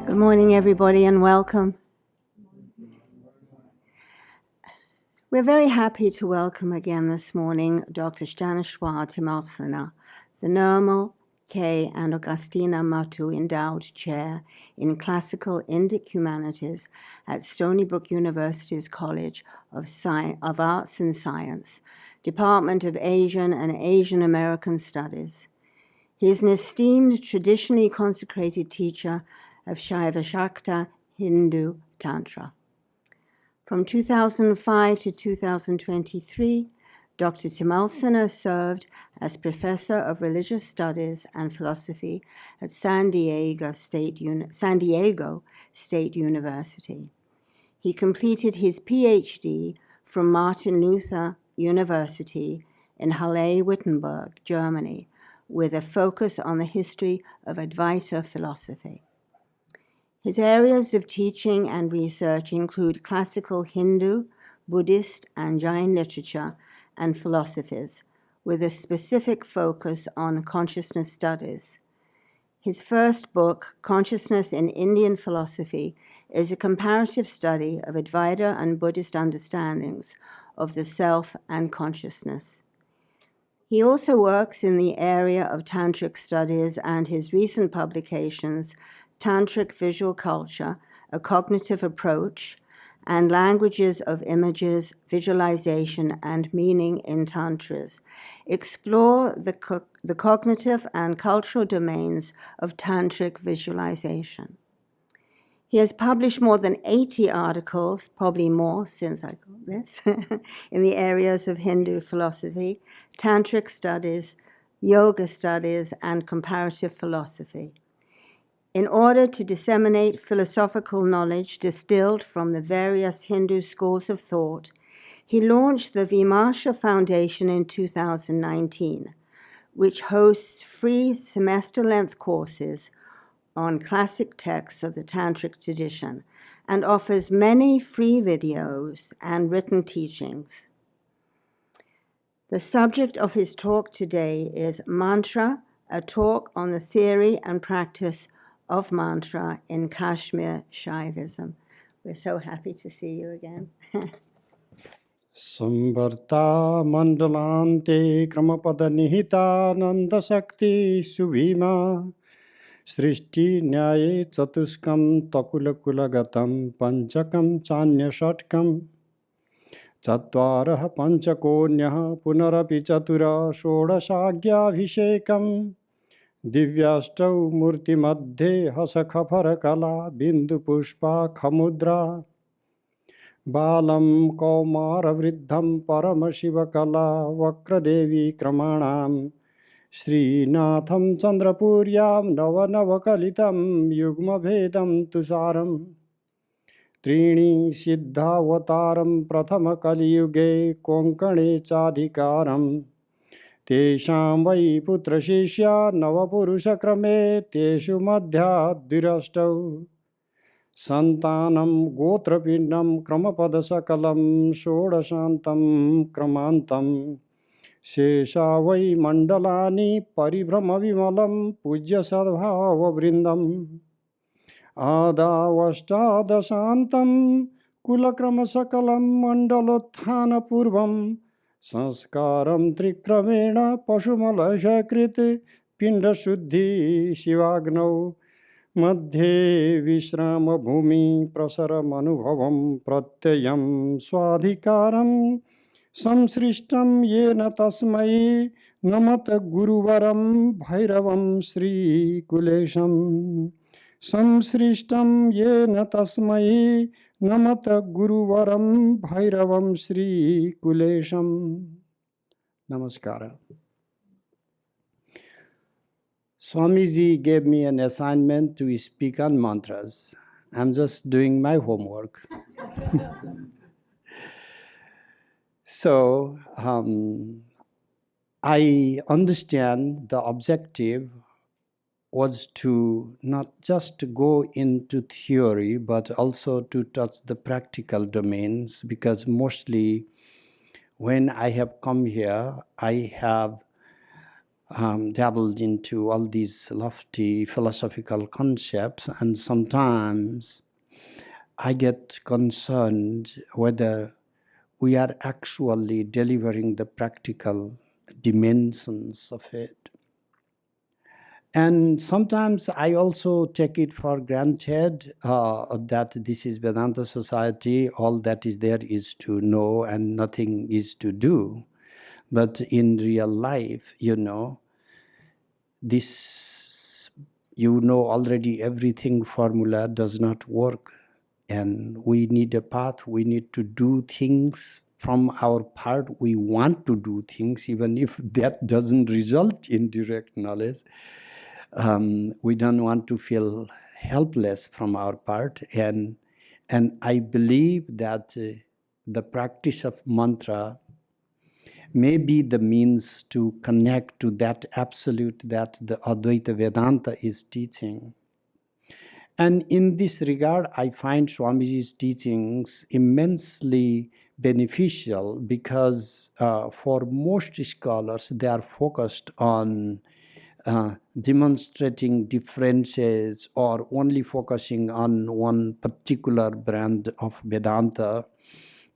Good morning, everybody, and welcome. We're very happy to welcome again this morning Dr. Sthaneshwar Timalsina, the Nirmal K. and Augustina Matu Endowed Chair in Classical Indic Humanities at Stony Brook University's College of Arts and Science, Department of Asian and Asian American Studies. He is an esteemed, traditionally consecrated teacher of Shaiva Shakta Hindu Tantra. From 2005 to 2023, Dr. Timalsina served as Professor of Religious Studies and Philosophy at San Diego State University. He completed his Ph.D. from Martin Luther University in Halle-Wittenberg, Germany, with a focus on the history of Advaita philosophy. His areas of teaching and research include classical Hindu, Buddhist, and Jain literature and philosophies, with a specific focus on consciousness studies. His first book, Consciousness in Indian Philosophy, is a comparative study of Advaita and Buddhist understandings of the self and consciousness. He also works in the area of Tantric studies, and his recent publications, Tantric Visual Culture, A Cognitive Approach, and Languages of Images, Visualization, and Meaning in Tantras, explore the cognitive and cultural domains of Tantric visualization. He has published more than 80 articles, probably more since I got this, in the areas of Hindu philosophy, Tantric studies, yoga studies, and comparative philosophy. In order to disseminate philosophical knowledge distilled from the various Hindu schools of thought, he launched the Vimarsha Foundation in 2019, which hosts free semester-length courses on classic texts of the Tantric tradition and offers many free videos and written teachings. The subject of his talk today is Mantra, a talk on the theory and practice of mantra in Kashmir Shaivism. We're so happy to see you again. Samvarta mandalante kramapada nihita nanda shakti subhima srishti nyaye chatuskam takulakulagatam panchakam chanya shatkam chatvaraha panchakonyaha punarapi chatura shodashagyabhishekam Divyastau murti madhe hasakhapara kala bindu pushpa khamudra Balam kaumara vriddham paramashiva kala vakradevi kramanam Srinatham chandrapuryam navanavakalitam yugma bhedam tusaram Trini siddhavataram prathama kaliyuge konkane chadhikaram Tesham vai putra shishya navapurusha krame teshu madhya dhirastau Santanam gotrapindam kramapada sakalam shodashantam kramantam Shesha vai mandalani paribhrama vimalam pujya sadbhava vrindam Adavashtadashantam kulakrama sakalam mandalothana purvam Sanskaram trikramena pashumalashakrit pindashuddhi shivagnau Madhye vishrama bhumi prasaram anubhavam pratyayam swadhikaram Samsrishtam yena tasmai namata guruvaram bhairavam Sri Kulesham Samsrishtam yena tasmai namata guruvaram bhairavam Sri Kulesham. Namaskara. Swamiji gave me an assignment to speak on mantras. I'm just doing my homework. So, I understand the objective was to not just go into theory, but also to touch the practical domains, because mostly when I have come here, I have dabbled into all these lofty philosophical concepts, and sometimes I get concerned whether we are actually delivering the practical dimensions of it. And sometimes I also take it for granted that this is Vedanta society, all that is there is to know and nothing is to do. But in real life, this, already everything formula does not work. And we need a path, we need to do things from our part. We want to do things, even if that doesn't result in direct knowledge. We don't want to feel helpless from our part. And I believe that the practice of mantra may be the means to connect to that absolute that the Advaita Vedanta is teaching. And in this regard, I find Swamiji's teachings immensely beneficial because for most scholars, they are focused on demonstrating differences or only focusing on one particular brand of Vedanta.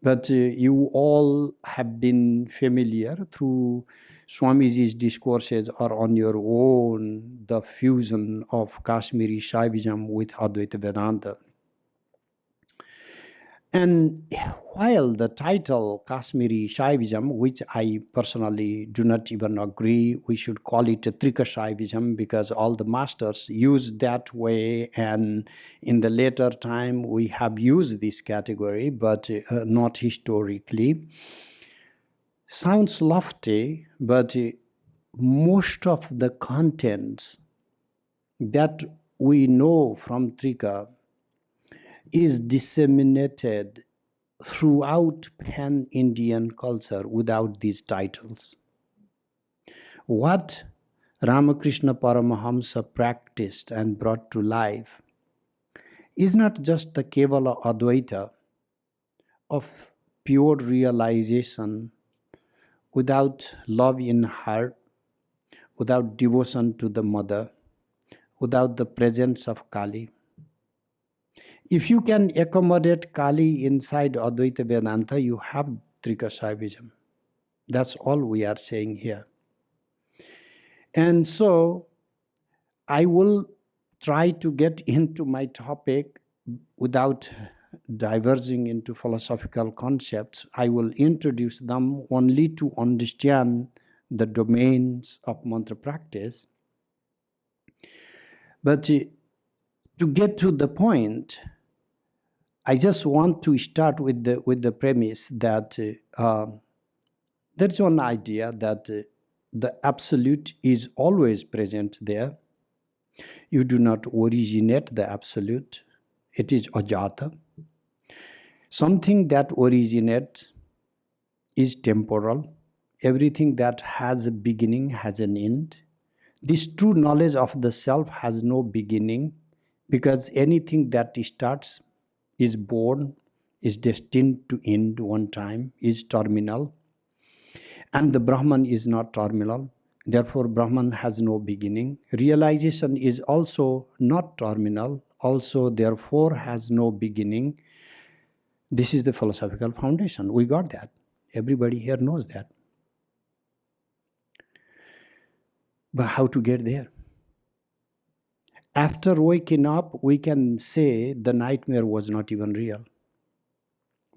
But you all have been familiar through Swamiji's discourses or on your own, the fusion of Kashmiri Shaivism with Advaita Vedanta. And while the title Kashmiri Shaivism, which I personally do not even agree, we should call it a Trika Shaivism because all the masters use that way, and in the later time we have used this category, but not historically. Sounds lofty, but most of the contents that we know from Trika is disseminated throughout pan-Indian culture without these titles. What Ramakrishna Paramahamsa practiced and brought to life is not just the Kevala Advaita of pure realization without love in heart, without devotion to the mother, without the presence of Kali. If you can accommodate Kali inside Advaita Vedanta, you have Trika Shaivism. That's all we are saying here. And so I will try to get into my topic without diverging into philosophical concepts. I will introduce them only to understand the domains of mantra practice. But to get to the point, I just want to start with the premise that there's one idea that the absolute is always present there. You do not originate the absolute. It is ajata. Something that originates is temporal. Everything that has a beginning has an end. This true knowledge of the self has no beginning because anything that starts is born, is destined to end one time, is terminal. And the Brahman is not terminal. Therefore, Brahman has no beginning. Realization is also not terminal, also therefore has no beginning. This is the philosophical foundation. We got that. Everybody here knows that. But how to get there? After waking up, we can say the nightmare was not even real.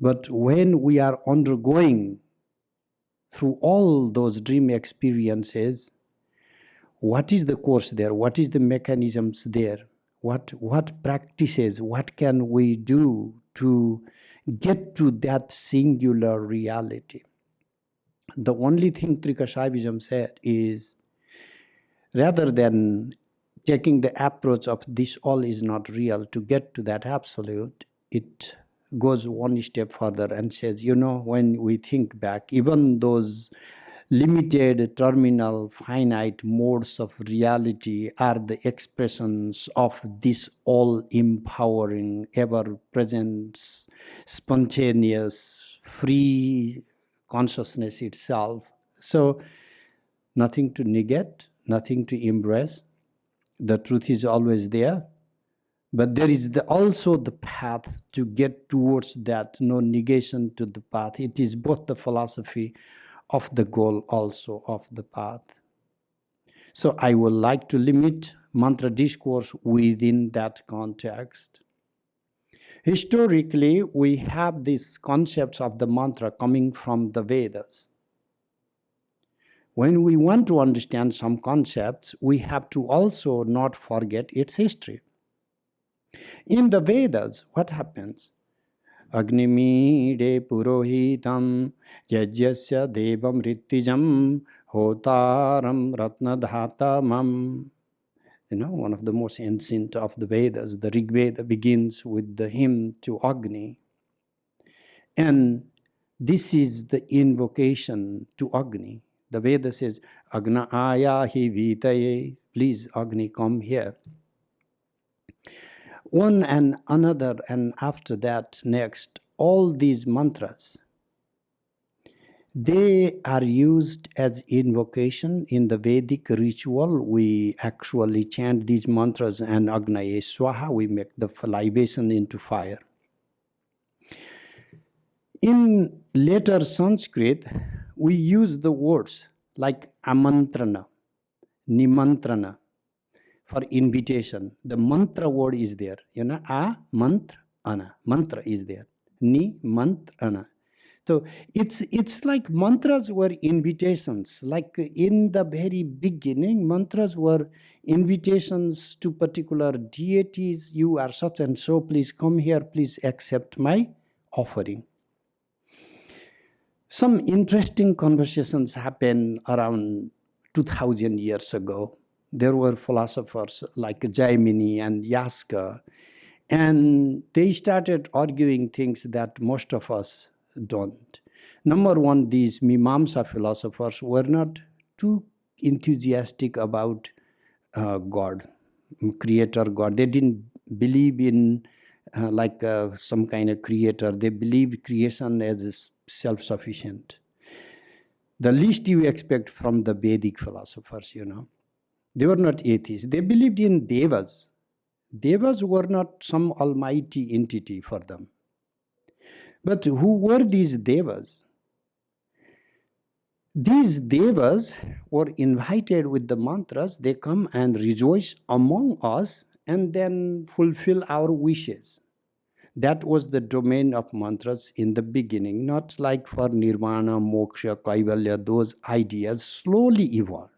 But when we are undergoing through all those dream experiences, what is the course there? What is the mechanisms there? What practices, what can we do to get to that singular reality? The only thing Trika Shaivism said is, rather than taking the approach of this all is not real to get to that absolute, it goes one step further and says, when we think back, even those limited, terminal, finite modes of reality are the expressions of this all-empowering, ever-present, spontaneous, free consciousness itself. So nothing to negate, nothing to embrace. The truth is always there. But there is also the path to get towards that, no negation to the path. It is both the philosophy of the goal, also of the path. So I would like to limit mantra discourse within that context. Historically, we have these concepts of the mantra coming from the Vedas. When we want to understand some concepts, we have to also not forget its history. In the Vedas, what happens? Agnimide purohitam yajyasya devam rittijam hotaram ratnadhatamam. One of the most ancient of the Vedas, the Rig Veda, begins with the hymn to Agni. And this is the invocation to Agni. The Veda says, Agna ayahi vitaye, please Agni, come here. One and another, and after that, next, all these mantras, they are used as invocation in the Vedic ritual. We actually chant these mantras and Agnaye Swaha, we make the libation into fire. In later Sanskrit, we use the words like amantrana, nimantrana, for invitation. The mantra word is there. A-mantra-ana. Mantra is there. Ni-mantrana. So it's like mantras were invitations. Like in the very beginning, mantras were invitations to particular deities. You are such and so, please come here, please accept my offering. Some interesting conversations happened around 2000 years ago. There were philosophers like Jaimini and Yaska, and they started arguing things that most of us don't. Number one, these Mimamsa philosophers were not too enthusiastic about God, creator God. They didn't believe in some kind of creator. They believed creation as self-sufficient. The least you expect from the Vedic philosophers, They were not atheists. They believed in devas. Devas were not some almighty entity for them. But who were these devas? These devas were invited with the mantras. They come and rejoice among us and then fulfill our wishes. That was the domain of mantras in the beginning, not like for nirvana, moksha, kaivalya, those ideas slowly evolved.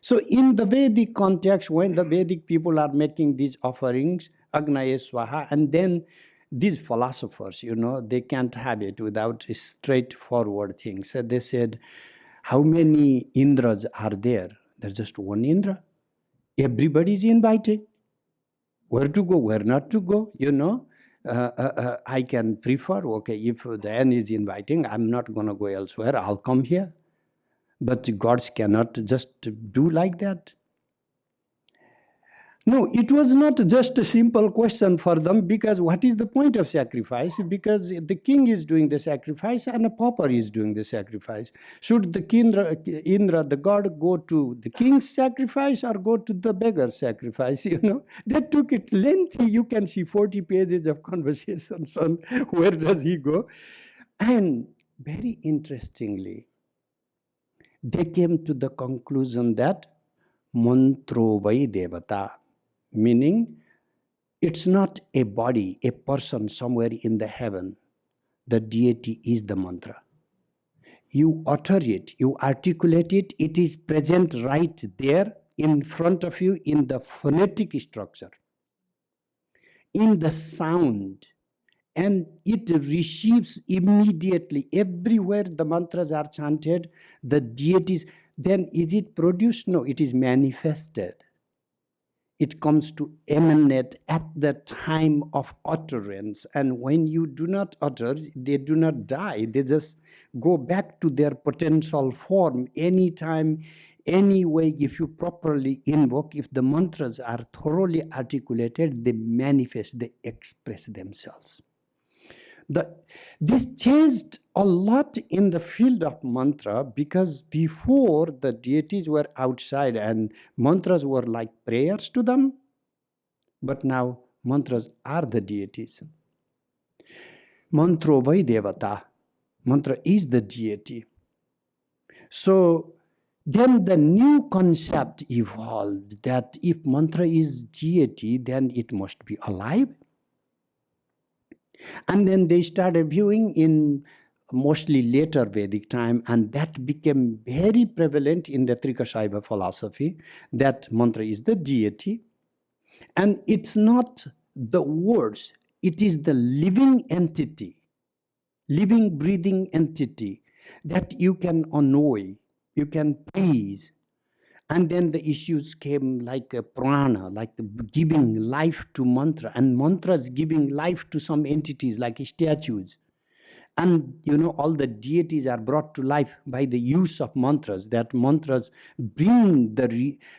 So in the Vedic context, when the Vedic people are making these offerings, Agnaye Swaha, and then these philosophers, they can't have it without straightforward things. So they said, how many Indras are there? There's just one Indra. Everybody is invited. Where to go, where not to go, I can prefer, okay, if the N is inviting, I'm not going to go elsewhere, I'll come here. But gods cannot just do like that. No, it was not just a simple question for them, because what is the point of sacrifice? Because the king is doing the sacrifice and a pauper is doing the sacrifice. Should the Indra, the god, go to the king's sacrifice or go to the beggar's sacrifice? They took it lengthy. You can see 40 pages of conversations on where does he go. And very interestingly, they came to the conclusion that mantro vai devata, meaning it's not a body, a person somewhere in the heaven. The deity is the mantra. You utter it, you articulate it, it is present right there in front of you in the phonetic structure, in the sound, and it receives immediately. Everywhere the mantras are chanted, the deities, then is it produced? No, it is manifested. It comes to emanate at the time of utterance. And when you do not utter, they do not die. They just go back to their potential form anytime, any way. If you properly invoke, if the mantras are thoroughly articulated, they manifest, they express themselves. This changed a lot in the field of mantra, because before the deities were outside and mantras were like prayers to them, but now mantras are the deities. Mantro vai devata. Mantra is the deity. So then the new concept evolved that if mantra is deity, then it must be alive. And then they started viewing in mostly later Vedic time, and that became very prevalent in the Trikashaiva philosophy, that mantra is the deity. And it's not the words, it is the living entity, living, breathing entity that you can annoy, you can please. And then the issues came like a prana, like giving life to mantra, and mantras giving life to some entities like statues. And all the deities are brought to life by the use of mantras, that mantras bring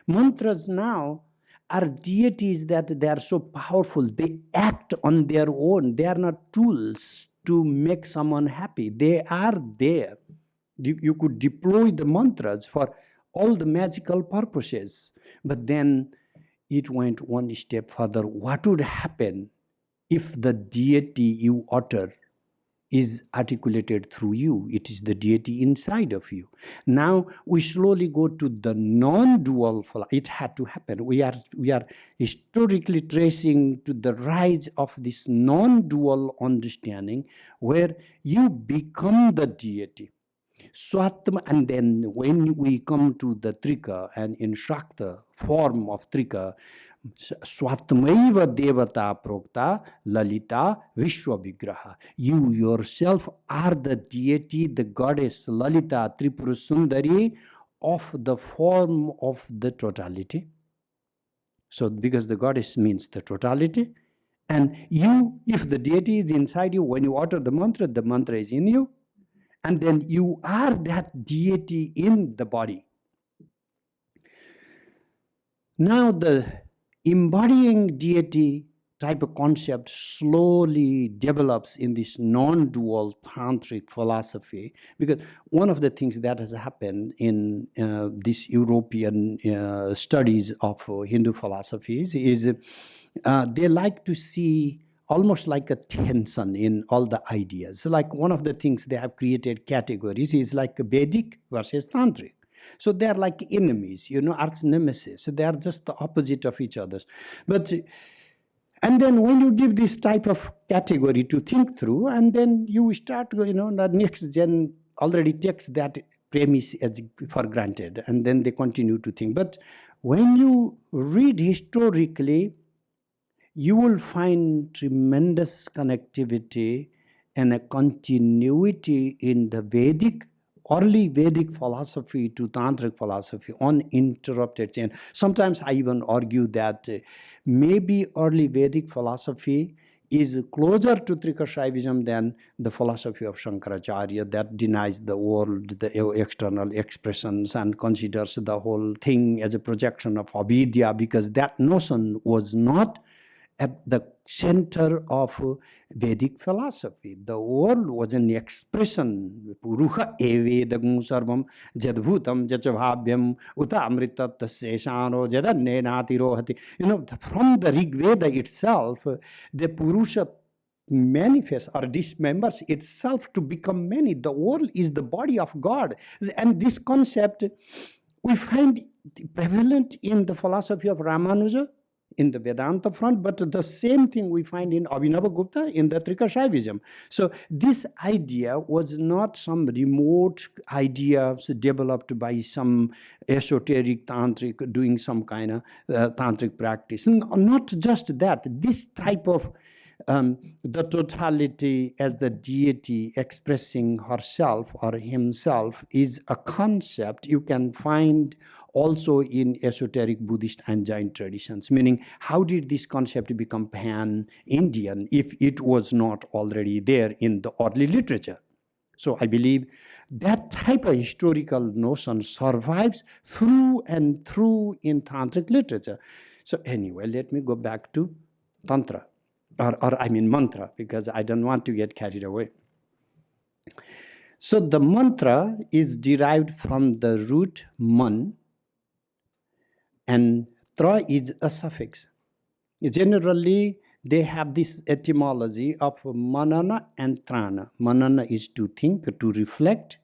mantras now are deities, that they are so powerful, they act on their own. They are not tools to make someone happy. They are there. You could deploy the mantras for all the magical purposes. But then it went one step further. What would happen if the deity you utter is articulated through you? It is the deity inside of you. Now we slowly go to the non-dual. It had to happen. We are historically tracing to the rise of this non-dual understanding, where you become the deity. Swatma, and then when we come to the Trika, and in Shakta form of Trika, Swatmaiva Devata Prokta Lalita Vishwa Vigraha. You yourself are the deity, the goddess Lalita Tripura Sundari, of the form of the totality. So because the goddess means the totality, and you, if the deity is inside you, when you utter the mantra is in you. And then you are that deity in the body. Now the embodying deity type of concept slowly develops in this non-dual tantric philosophy, because one of the things that has happened in this European studies of Hindu philosophies is they like to see almost like a tension in all the ideas. So like one of the things they have created categories is like Vedic versus Tantric. So they are like enemies, arch nemesis. So they are just the opposite of each other. And then when you give this type of category to think through, and then you start, the next gen already takes that premise as for granted, and then they continue to think. But when you read historically, you will find tremendous connectivity and a continuity in the early Vedic philosophy to Tantric philosophy, uninterrupted chain. Sometimes I even argue that maybe early Vedic philosophy is closer to Trikashaivism than the philosophy of Shankaracharya, that denies the world, the external expressions, and considers the whole thing as a projection of avidya, because that notion was not at the center of Vedic philosophy. The world was an expression. Puruha evedagum sarvam jadbhutam jachavabhyam uta amritat seshano jadannenati rohati. From the Rig Veda itself, the Purusha manifests or dismembers itself to become many. The world is the body of God. And this concept we find prevalent in the philosophy of Ramanuja, in the Vedanta front, but the same thing we find in Abhinavagupta in the Trikashaivism. So this idea was not some remote idea developed by some esoteric tantric doing some kind of tantric practice. Not just that, this type of the totality as the deity expressing herself or himself is a concept you can find also in esoteric Buddhist and Jain traditions, meaning how did this concept become pan-Indian if it was not already there in the early literature? So I believe that type of historical notion survives through and through in Tantric literature. So anyway, let me go back to Tantra. or I mean mantra, because I don't want to get carried away. So the mantra is derived from the root man, and tra is a suffix. Generally, they have this etymology of manana and trana. Manana is to think, to reflect,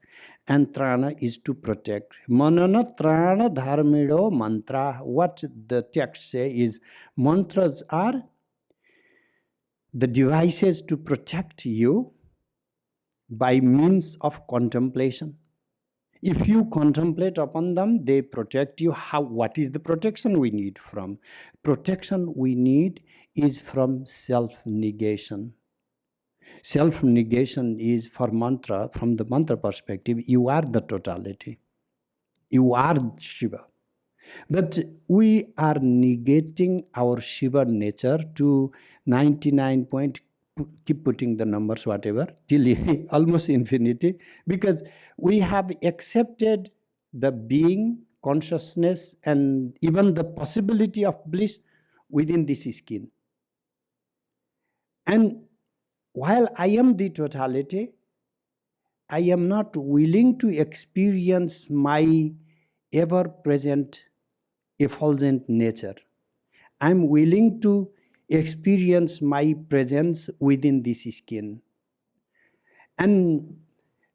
and trana is to protect. Manana trana dharmido mantra. What the text says is mantras are the devices to protect you by means of contemplation. If you contemplate upon them, they protect you. What is the protection we need from? Protection we need is from self-negation. Self-negation is for mantra, from the mantra perspective, you are the totality. You are Shiva. But we are negating our Shiva nature to 99 point, keep putting the numbers, whatever, till almost infinity, because we have accepted the being, consciousness, and even the possibility of bliss within this skin. And while I am the totality, I am not willing to experience my ever-present effulgent nature. I'm willing to experience my presence within this skin. And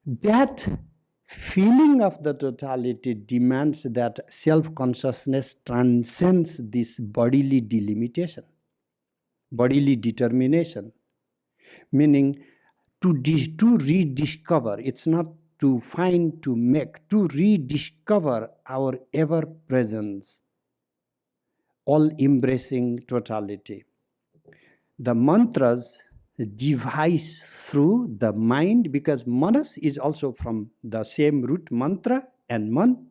that feeling of the totality demands that self-consciousness transcends this bodily delimitation, bodily determination, meaning to rediscover, it's not to find, to make, to rediscover our ever-presence, all-embracing totality. The mantras devise through the mind, because manas is also from the same root, mantra and man.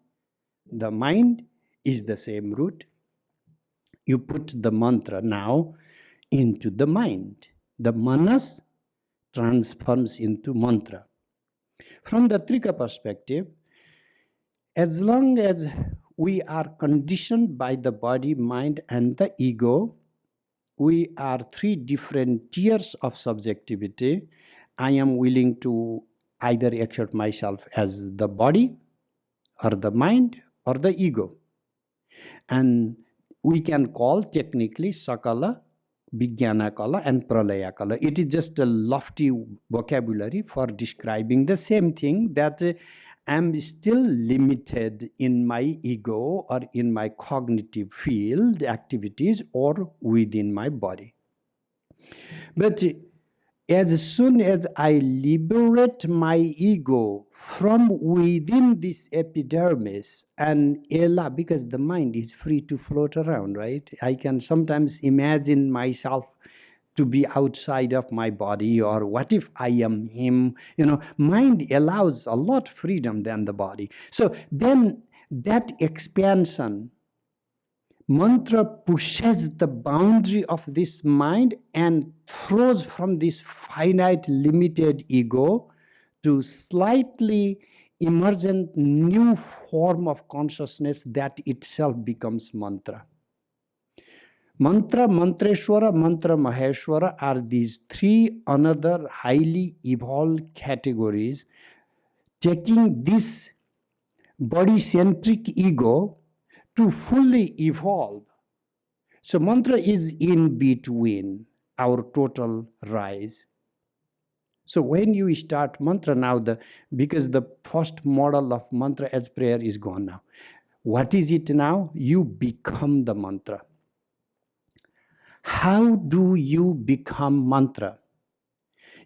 The mind is the same root. You put the mantra now into the mind. The manas transforms into mantra. From the Trika perspective, as long as we are conditioned by the body, mind, and the ego, we are three different tiers of subjectivity. I am willing to either accept myself as the body, or the mind, or the ego. And we can call technically Sakala, Vijnanakala, and Pralayakala. It is just a lofty vocabulary for describing the same thing, that I'm still limited in my ego or in my cognitive field activities or within my body. But as soon as I liberate my ego from within this epidermis and ela, because the mind is free to float around, right? I can sometimes imagine myself to be outside of my body, or what if I am him? Mind allows a lot freedom than the body. So then that expansion, mantra pushes the boundary of this mind and throws from this finite, limited ego to slightly emergent new form of consciousness that itself becomes mantra. Mantra, Mantreshwara, Mantra, Maheshwara are these three another highly evolved categories, taking this body-centric ego to fully evolve. So mantra is in between our total rise. So when you start mantra now, because the first model of mantra as prayer is gone now. What is it now? You become the mantra. How do you become mantra?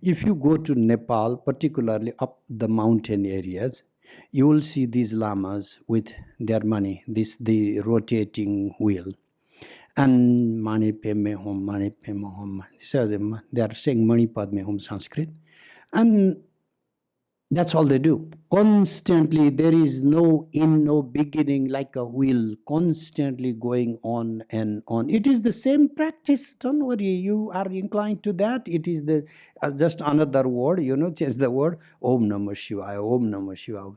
If you go to Nepal, particularly up the mountain areas, you will see these lamas with their money, the rotating wheel. And mani padme hum, mani padme hum. So they are saying mani padme hum Sanskrit. And that's all they do. Constantly, there is no end, no beginning, like a wheel, constantly going on and on. It is the same practice. Don't worry, you are inclined to that. It is the just another word, change the word. Om Namah Shivaya, Om Namah Shivaya.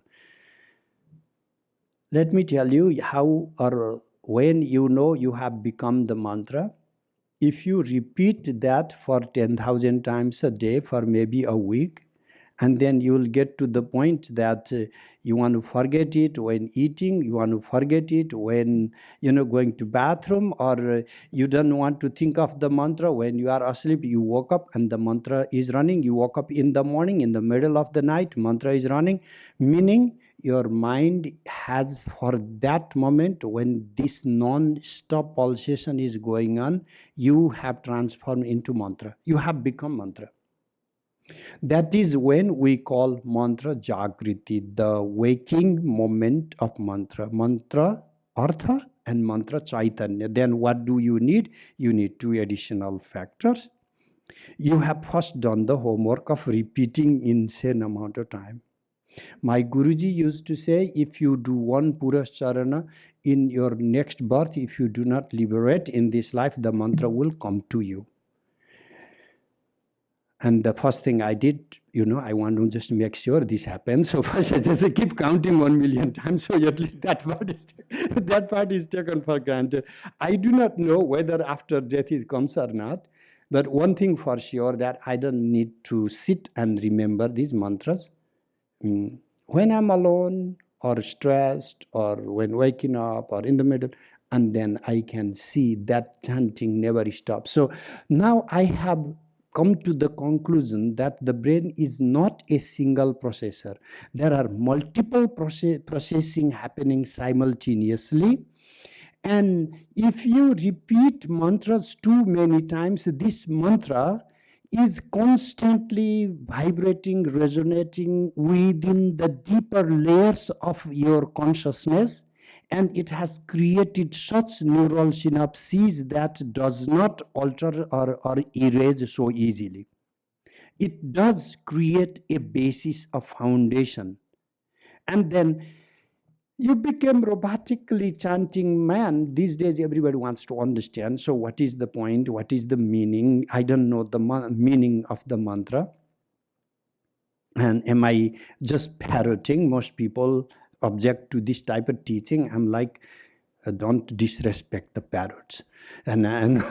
Let me tell you how or when you know you have become the mantra. if you repeat that for 10,000 times a day for maybe a week, and then you will get to the point that you want to forget it when eating, you want to forget it when going to bathroom, or you don't want to think of the mantra when you are asleep. You woke up and the mantra is running. You woke up in the morning, in the middle of the night, mantra is running, meaning your mind has, for that moment when this non-stop pulsation is going on, you have transformed into mantra. You have become mantra. That is when we call mantra Jagriti, the waking moment of mantra. Mantra Artha and mantra Chaitanya. Then what do you need? You need two additional factors. You have first done the homework of repeating insane amount of time. My Guruji used to say, if you do one Purascharana in your next birth, if you do not liberate in this life, the mantra will come to you. And the first thing I did, I want to just make sure this happens. So first I just keep counting 1 million times. So at least that part is taken for granted. I do not know whether after death it comes or not. But one thing for sure, that I don't need to sit and remember these mantras. When I'm alone or stressed or when waking up or in the middle, and then I can see that chanting never stops. So now I have come to the conclusion that the brain is not a single processor. There are multiple processing happening simultaneously. And if you repeat mantras too many times, this mantra is constantly vibrating, resonating within the deeper layers of your consciousness, and it has created such neural synapses that does not alter or erase so easily. It does create a basis of foundation. And then you became robotically chanting man. These days, everybody wants to understand. So what is the point? What is the meaning? I don't know the meaning of the mantra. And am I just parroting? Most people object to this type of teaching. I'm like, don't disrespect the parrots. And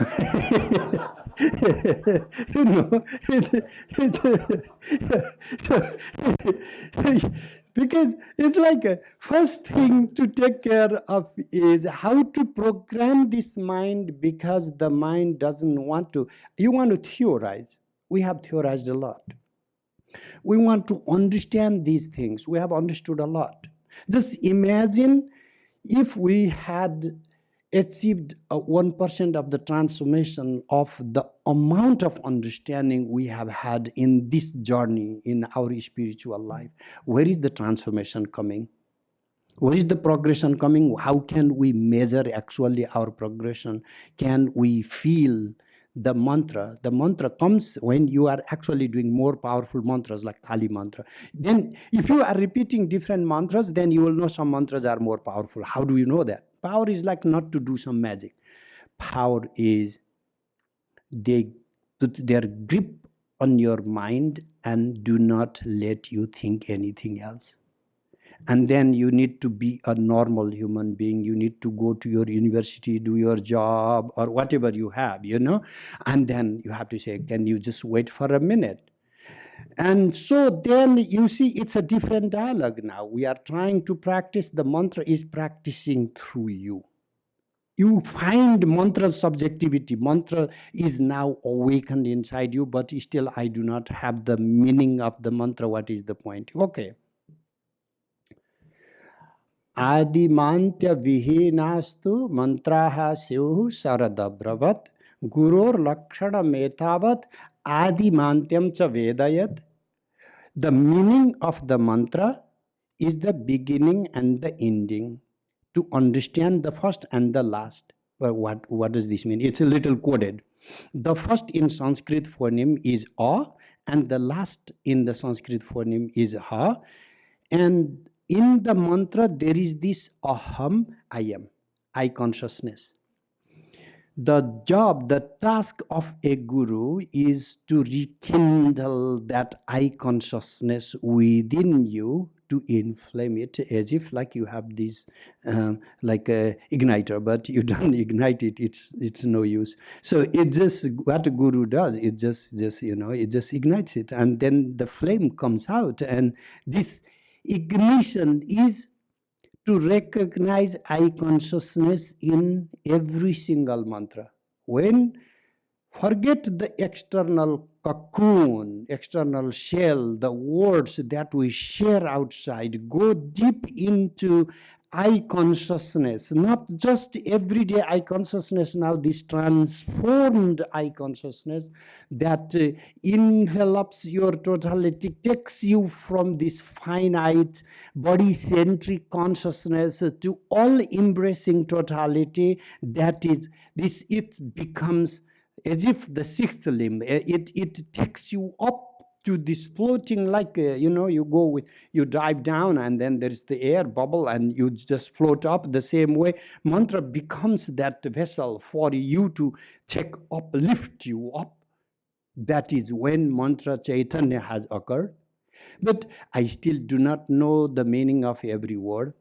because it's like a first thing to take care of is how to program this mind, because the mind doesn't want to. You want to theorize. We have theorized a lot. We want to understand these things. We have understood a lot. Just imagine if we had achieved 1% of the transformation of the amount of understanding we have had in this journey in our spiritual life. Where is the transformation coming? Where is the progression coming? How can we measure actually our progression? Can we feel the mantra? The mantra comes when you are actually doing more powerful mantras like Kali mantra. Then if you are repeating different mantras, then you will know some mantras are more powerful. How do you know that? Power is like not to do some magic. Power is they put their grip on your mind and do not let you think anything else. And then you need to be a normal human being. You need to go to your university, do your job or whatever you have, and then you have to say, can you just wait for a minute? And so then you see it's a different dialogue now. We are trying to practice. The mantra is practicing through you. You find mantra's subjectivity. Mantra is now awakened inside you, but still I do not have the meaning of the mantra. What is the point? Okay. Adimantya vihinastu mantraha syuh saradabravat guror lakshana metavat adimantyam cha vedayat. The meaning of the mantra is the beginning and the ending. To understand the first and the last. Well, what does this mean? It's a little coded. The first in Sanskrit phoneme is A, and the last in the Sanskrit phoneme is Ha. And in the mantra, there is this aham, I am, I consciousness. The job, the task of a guru is to rekindle that I consciousness within you to inflame it, as if like you have this like a igniter, but you don't ignite it. It's no use. So it just, what a guru does, it just it just ignites it, and then the flame comes out. And this ignition is to recognize I consciousness in every single mantra. When forget the external cocoon, external shell, the words that we share outside. Go deep into I consciousness, not just everyday I consciousness, now this transformed I consciousness that envelops your totality, takes you from this finite body-centric consciousness to all-embracing totality. That is, this, it becomes as if the sixth limb, it takes you up to this floating, like, you dive down and then there's the air bubble and you just float up. The same way, mantra becomes that vessel for you to take up, lift you up. That is when mantra Chaitanya has occurred. But I still do not know the meaning of every word.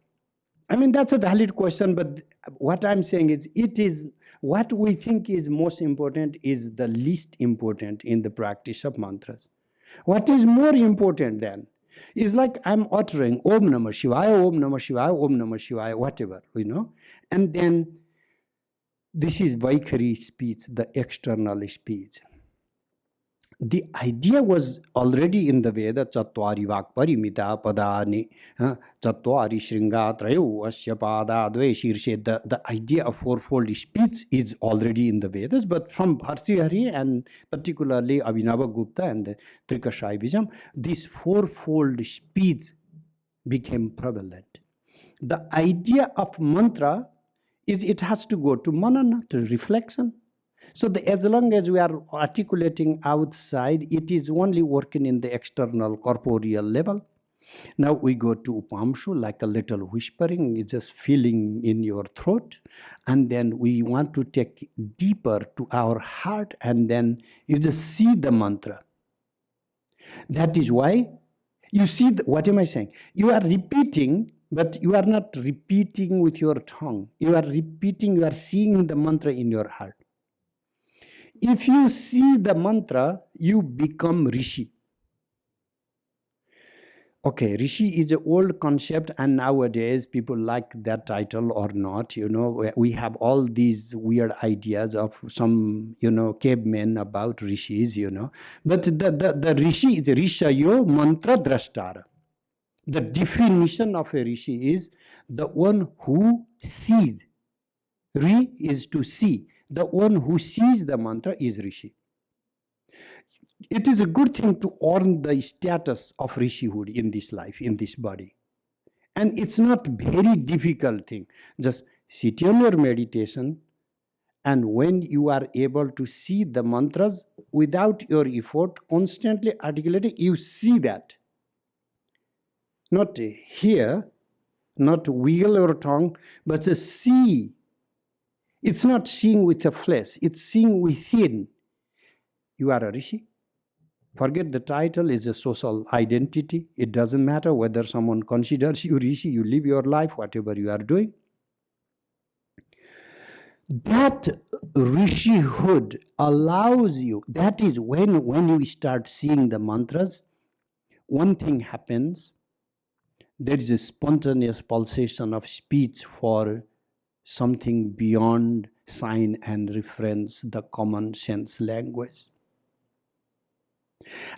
I mean, that's a valid question, but what I'm saying is, it is what we think is most important is the least important in the practice of mantras. What is more important then is like I'm uttering Om Namah Shivaya, Om Namah Shivaya, Om Namah Shivaya, whatever, and then this is Vaikhari speech, the external speech. The idea was already in the Veda, Chattvari Vakparimita Padani, Chattvari Shringa Trayo Asya Pada Dve Shirshe. The idea of fourfold speech is already in the Vedas, but from Bhartrihari and particularly Abhinava Gupta and the Trika Shaivism, this fourfold speech became prevalent. The idea of mantra is it has to go to manana, to reflection. So as long as we are articulating outside, it is only working in the external corporeal level. Now we go to Upamshu, like a little whispering, it's just feeling in your throat. And then we want to take deeper to our heart, and then you just see the mantra. That is why you see, what am I saying? You are repeating, but you are not repeating with your tongue. You are repeating, you are seeing the mantra in your heart. If you see the mantra, you become Rishi. Okay, Rishi is an old concept, and nowadays people like that title or not. We have all these weird ideas of some, cavemen about Rishis, But the Rishi is Rishayo Mantra Drashtara. The definition of a Rishi is the one who sees. Ri is to see. The one who sees the mantra is Rishi. It is a good thing to earn the status of Rishihood in this life, in this body. And it's not very difficult thing. Just sit on your meditation, and when you are able to see the mantras without your effort, constantly articulating, you see that. Not hear, not wiggle your tongue, but just see. It's not seeing with the flesh, it's seeing within. You are a Rishi. Forget the title, is a social identity. It doesn't matter whether someone considers you Rishi, you live your life, whatever you are doing. That Rishihood allows you, that is when you start seeing the mantras, one thing happens. There is a spontaneous pulsation of speech for something beyond sign and reference, the common sense language.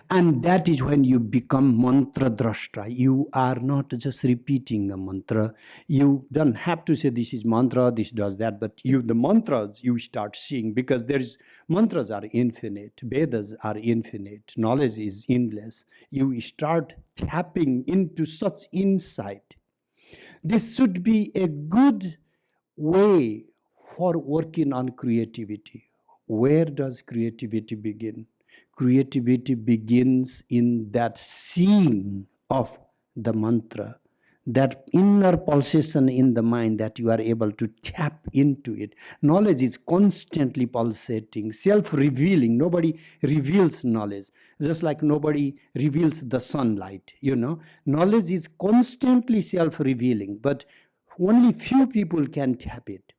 And that is when you become mantra drashta. You are not just repeating a mantra. You don't have to say this is mantra, this does that, but the mantras you start seeing, because mantras are infinite, Vedas are infinite, knowledge is endless. You start tapping into such insight. This should be a good way for working on creativity. Where does creativity begin? Creativity begins in that seeing of the mantra, that inner pulsation in the mind, that you are able to tap into it. Knowledge is constantly pulsating, self-revealing. Nobody reveals knowledge, just like nobody reveals the sunlight, you know. Knowledge is constantly self-revealing, but only few people can tap it.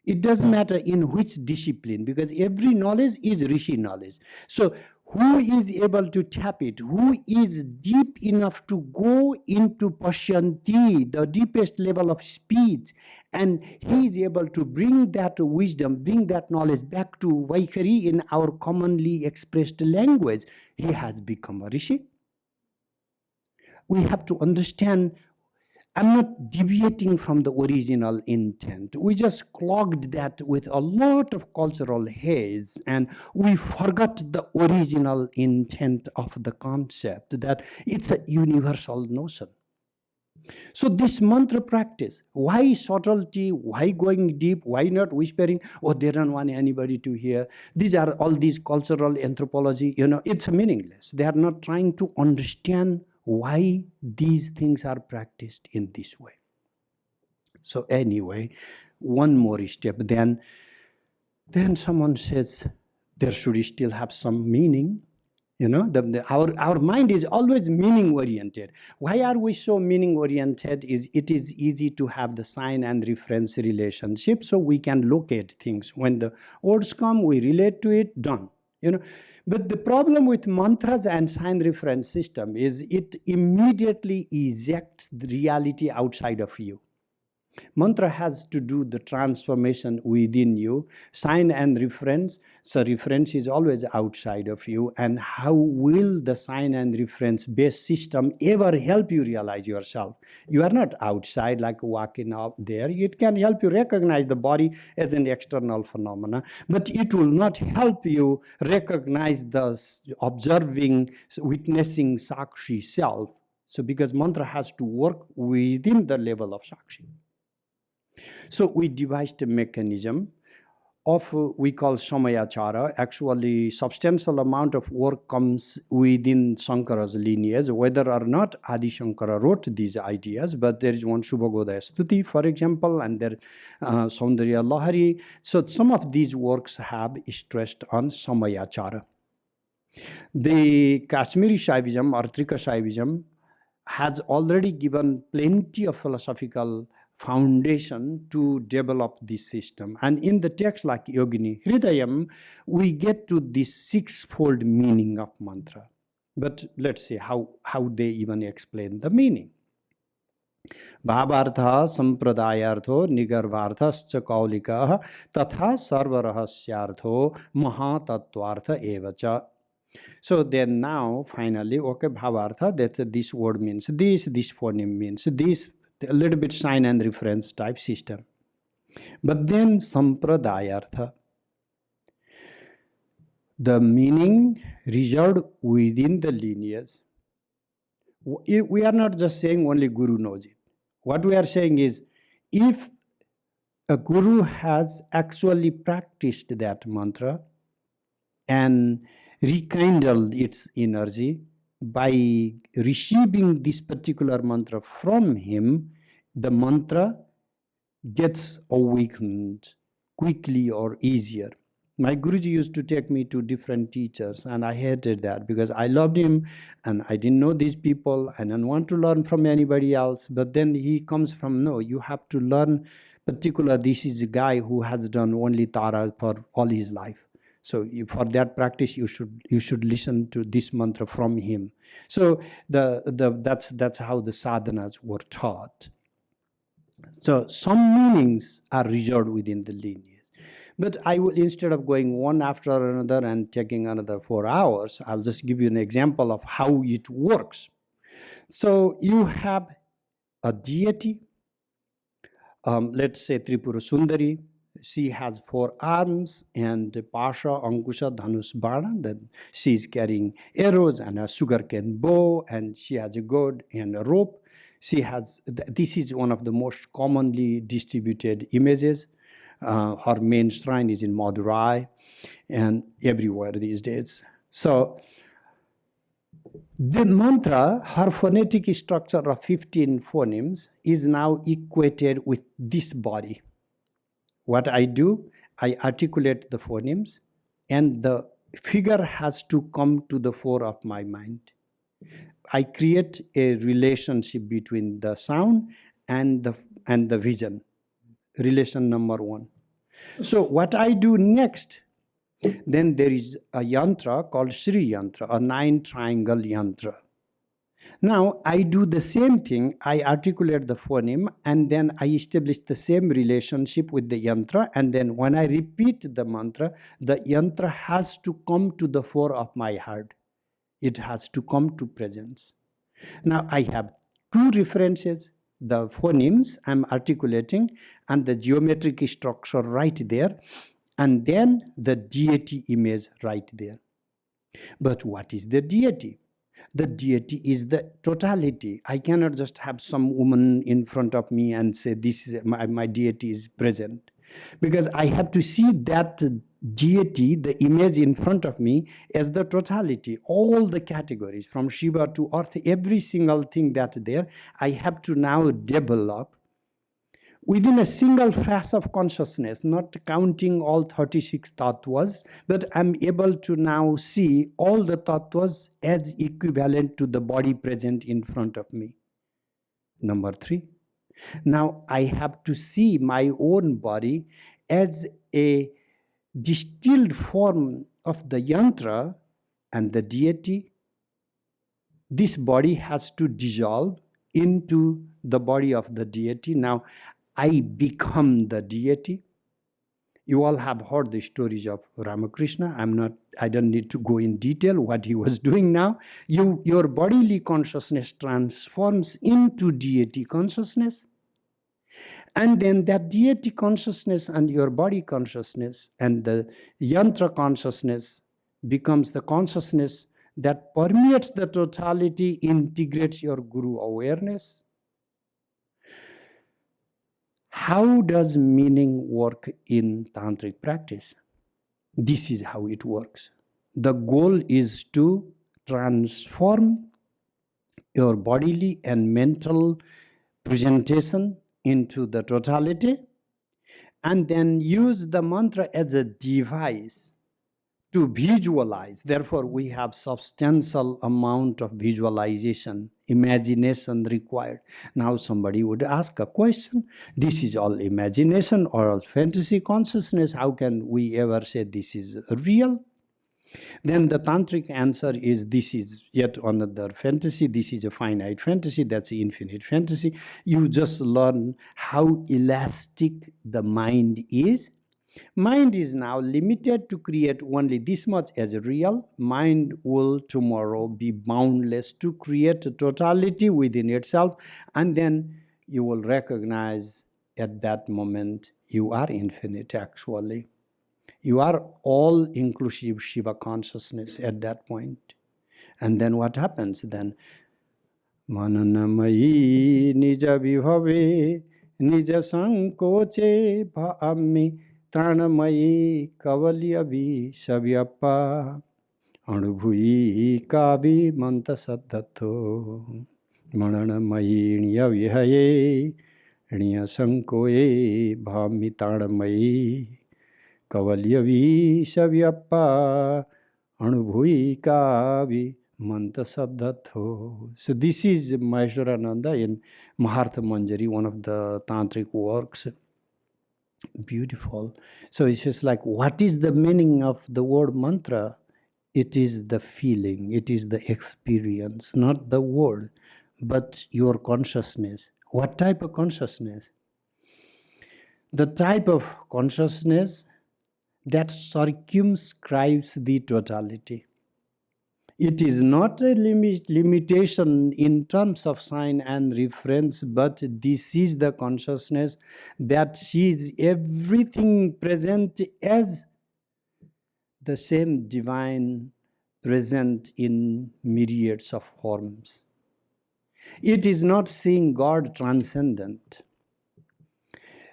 It doesn't matter in which discipline, because every knowledge is Rishi knowledge. So who is able to tap it? Who is deep enough to go into Pashyanti, the deepest level of speech, and he is able to bring that wisdom, bring that knowledge back to Vaikhari in our commonly expressed language. He has become a Rishi. We have to understand, I'm not deviating from the original intent. We just clogged that with a lot of cultural haze, and we forgot the original intent of the concept, that it's a universal notion. So this mantra practice, why subtlety, why going deep, why not whispering, oh, they don't want anybody to hear. These are all these cultural anthropology, you know, it's meaningless. They are not trying to understand why these things are practiced in this way. So anyway, one more step, then someone says there should still have some meaning. You know, our mind is always meaning oriented. Why are we so meaning oriented? It is easy to have the sign and reference relationship, so we can locate things. When the words come, we relate to it, done. You know, but the problem with mantras and sign reference system is it immediately ejects the reality outside of you. Mantra has to do the transformation within you. Sign and reference, so reference is always outside of you. And how will the sign and reference based system ever help you realize yourself? You are not outside like walking out there. It can help you recognize the body as an external phenomena, but it will not help you recognize the observing, witnessing Sakshi self. So because mantra has to work within the level of Sakshi. So we devised a mechanism of we call Samayachara. Actually, substantial amount of work comes within Shankara's lineage, whether or not Adi Shankara wrote these ideas, but there is one Shubhagodaya Stuti, for example, and there Saundarya Lahari. So some of these works have stressed on Samayachara. The Kashmiri Shaivism or Trika Shaivism has already given plenty of philosophical foundation to develop this system. And in the text like Yogini Hridayam, we get to this sixfold meaning of mantra. But let's see how they even explain the meaning. Bhavartha sampradayartho nigarvarthascha kaulikah tatha sarvarahasyaartho mahatattvartha evacha. So then now, finally, okay, bhavartha, that this word means this phoneme means this, a little bit sign and reference type system. But then sampradayartha, the meaning reserved within the lineage. We are not just saying only Guru knows it. What we are saying is, if a Guru has actually practiced that mantra and rekindled its energy by receiving this particular mantra from him, the mantra gets awakened quickly or easier. My Guruji used to take me to different teachers, and I hated that because I loved him and I didn't know these people. I didn't want to learn from anybody else. But then he comes from, no, you have to learn particular, this is a guy who has done only Tara for all his life. So for that practice, you should listen to this mantra from him. So that's how the sadhanas were taught. So some meanings are reserved within the lineage. But I will, instead of going one after another and taking another 4 hours, I'll just give you an example of how it works. So you have a deity, let's say Tripura Sundari. She has 4 arms and Pasha, Ankusha, Dhanus, Bana. Then she is carrying arrows and a sugarcane bow, and she has a gourd and a rope. She has, this is one of the most commonly distributed images. Her main shrine is in Madurai and everywhere these days. So The mantra, her phonetic structure of 15 phonemes, is now equated with this body. What I do, I articulate the phonemes, and the figure has to come to the fore of my mind. I create a relationship between the sound and the vision. Relation number one. So what I do next, then there is a yantra called Sri Yantra, a 9-triangle yantra. Now I do the same thing. I articulate the phoneme and then I establish the same relationship with the yantra. And then when I repeat the mantra, the yantra has to come to the fore of my heart. It has to come to presence. Now I have two references, the phonemes I'm articulating and the geometric structure right there, and then the deity image right there. But what is the deity? The deity is the totality. I cannot just have some woman in front of me and say, this is my deity is present. Because I have to see that deity, the image in front of me, as the totality, all the categories, from Shiva to Earth, every single thing that's there, I have to now develop within a single phase of consciousness, not counting all 36 tattvas, but I'm able to now see all the tattvas as equivalent to the body present in front of me. Number 3, now I have to see my own body as a distilled form of the yantra and the deity. This body has to dissolve into the body of the deity. Now I become the deity. You all have heard the stories of Ramakrishna. I don't need to go in detail what he was doing now. Your bodily consciousness transforms into deity consciousness. And then that deity consciousness and your body consciousness and the yantra consciousness becomes the consciousness that permeates the totality, integrates your guru awareness. How does meaning work in tantric practice? This is how it works. The goal is to transform your bodily and mental presentation into the totality, and then use the mantra as a device to visualize. Therefore, we have substantial amount of visualization, imagination required. Now somebody would ask a question, this is all imagination or all fantasy consciousness, how can we ever say this is real? Then the tantric answer is, this is yet another fantasy, this is a finite fantasy, that's infinite fantasy. You just learn how elastic the mind is. Mind is now limited to create only this much as real. Mind will tomorrow be boundless to create a totality within itself, and then you will recognize at that moment you are infinite actually. You are all-inclusive Shiva consciousness at that point. And then what happens then? Mananamayi nija vibhave nija sankoche bhami tranamayi kavalyavi savyapa anubhuyi kavi manta saddhatho mananamayi niya vihaye niya sankoye bhami tranamayi Kavalyavi savyappa anubhuyi kavi manta saddhatho. So this is Maheshwarananda in Mahartha Manjari, one of the tantric works. Beautiful. So it's just like, what is the meaning of the word mantra? It is the feeling, it is the experience, not the word, but your consciousness. What type of consciousness? The type of consciousness that circumscribes the totality. It is not a limitation in terms of sign and reference, but this is the consciousness that sees everything present as the same divine present in myriads of forms. It is not seeing God transcendent.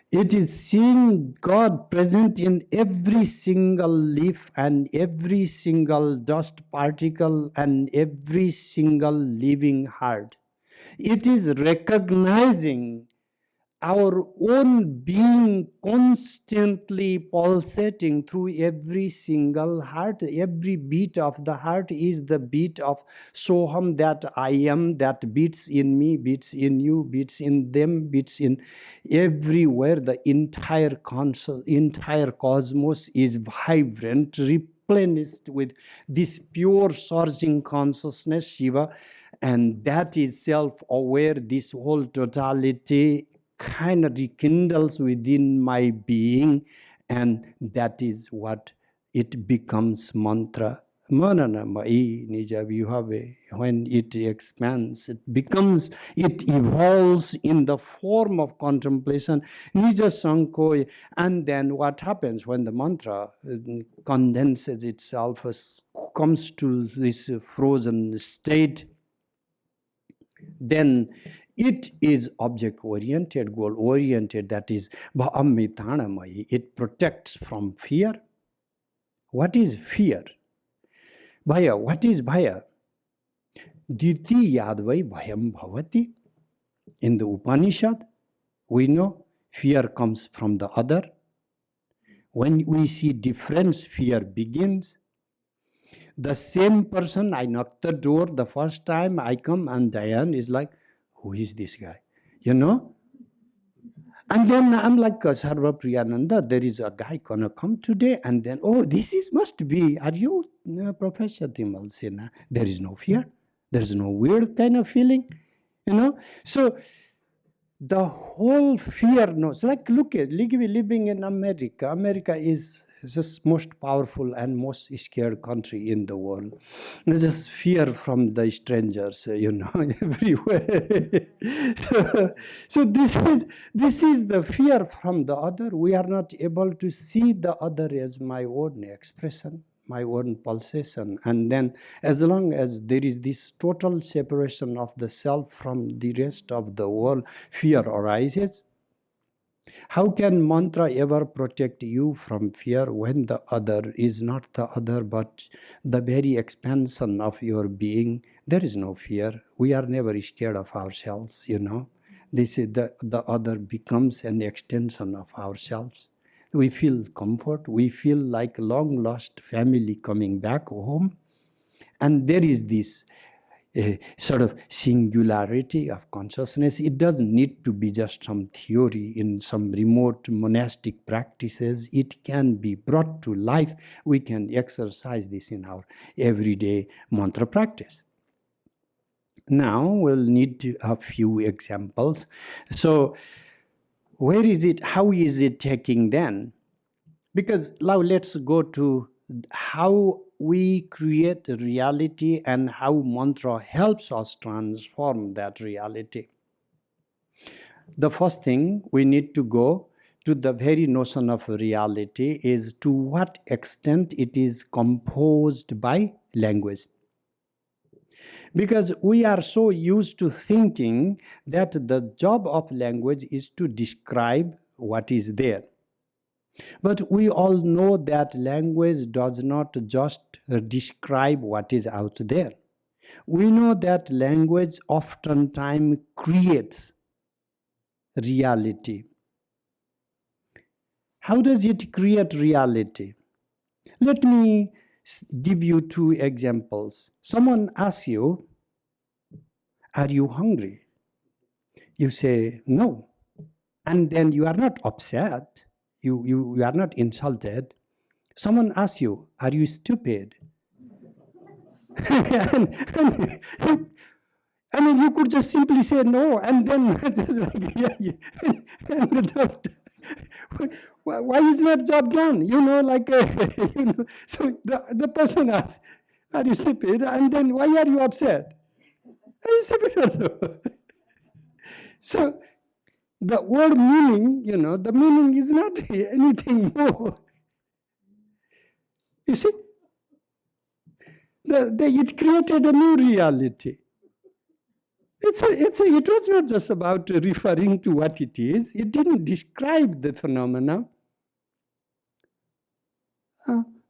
It is seeing God present in every single leaf and every single dust particle and every single living heart. It is recognizing our own being constantly pulsating through every single heart. Every beat of the heart is the beat of Soham, that I am, that beats in me, beats in you, beats in them, beats in everywhere. The entire cosmos is vibrant, replenished with this pure surging consciousness, Shiva, and that is self-aware. This whole totality kind of rekindles within my being, and that is what it becomes mantra. Mananamai nijavihave. When it expands, it evolves in the form of contemplation, nija sankoi. And then what happens when the mantra condenses itself, comes to this frozen state, then it is object-oriented, goal-oriented, that is bhamithanamai. It protects from fear. What is fear? Bhaya, what is bhaya? Diti yadvai bhayam bhavati. In the Upanishad, we know fear comes from the other. When we see difference, fear begins. The same person, I knock the door the first time I come, and Diane is like, who is this guy? You know? And then I'm like, Sarva Priyananda, there is a guy gonna come today, and then, oh, must be, are you Professor Timalsina? There is no fear. There is no weird kind of feeling, you know? So the whole fear knows, like, look at, living in America. America is just most powerful and most scared country in the world. There's just fear from the strangers, you know, everywhere. so this is the fear from the other. We are not able to see the other as my own expression, my own pulsation. And then as long as there is this total separation of the self from the rest of the world, fear arises. How can mantra ever protect you from fear when the other is not the other but the very expansion of your being? There is no fear. We are never scared of ourselves, you know. This is the other becomes an extension of ourselves. We feel comfort. We feel like long lost family coming back home. And there is this sort of singularity of consciousness. It doesn't need to be just some theory in some remote monastic practices. It can be brought to life. We can exercise this in our everyday mantra practice. Now we'll need a few examples. So where is it? How is it taking then? Because now let's go to how we create reality and how mantra helps us transform that reality. The first thing we need to go to the very notion of reality is to what extent it is composed by language. Because we are so used to thinking that the job of language is to describe what is there. But we all know that language does not just describe what is out there. We know that language oftentimes creates reality. How does it create reality? Let me give you two examples. Someone asks you, are you hungry? You say, no. And then you are not upset. You are not insulted. Someone asks you, are you stupid? I mean, you could just simply say no, and then just like, why is that job done? You know, like, you know, so the person asks, are you stupid? And then why are you upset? Are you stupid also? So the word meaning, you know, the meaning is not anything more. You see? It created a new reality. It was not just about referring to what it is. It didn't describe the phenomena.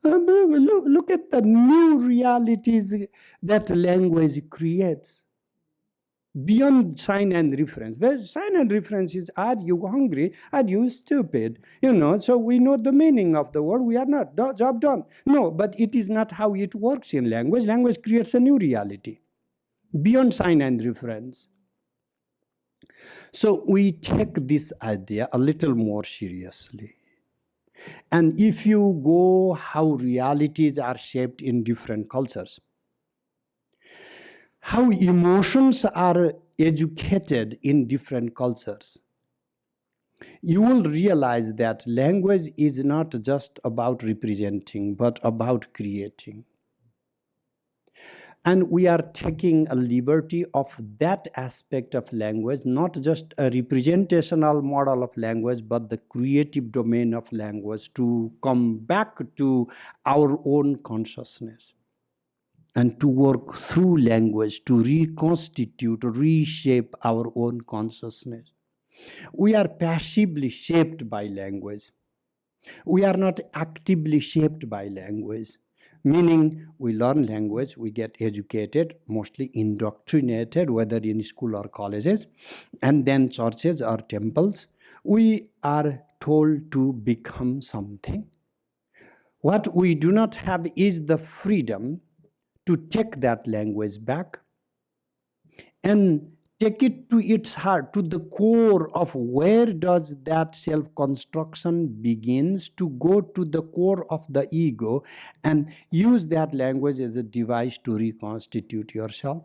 Look at the new realities that language creates beyond sign and reference. The sign and reference is, are you hungry? Are you stupid? So we know the meaning of the word. We are not, job done. No, but it is not how it works in language. Language creates a new reality beyond sign and reference. So we take this idea a little more seriously. And if you go how realities are shaped in different cultures, how emotions are educated in different cultures, you will realize that language is not just about representing, but about creating. And we are taking a liberty of that aspect of language, not just a representational model of language, but the creative domain of language, to come back to our own consciousness and to work through language to reconstitute, reshape our own consciousness. We are passively shaped by language. We are not actively shaped by language. Meaning, we learn language, we get educated, mostly indoctrinated, whether in school or colleges, and then churches or temples. We are told to become something. What we do not have is the freedom to take that language back and take it to its heart, to the core of where does that self-construction begins, to go to the core of the ego and use that language as a device to reconstitute yourself.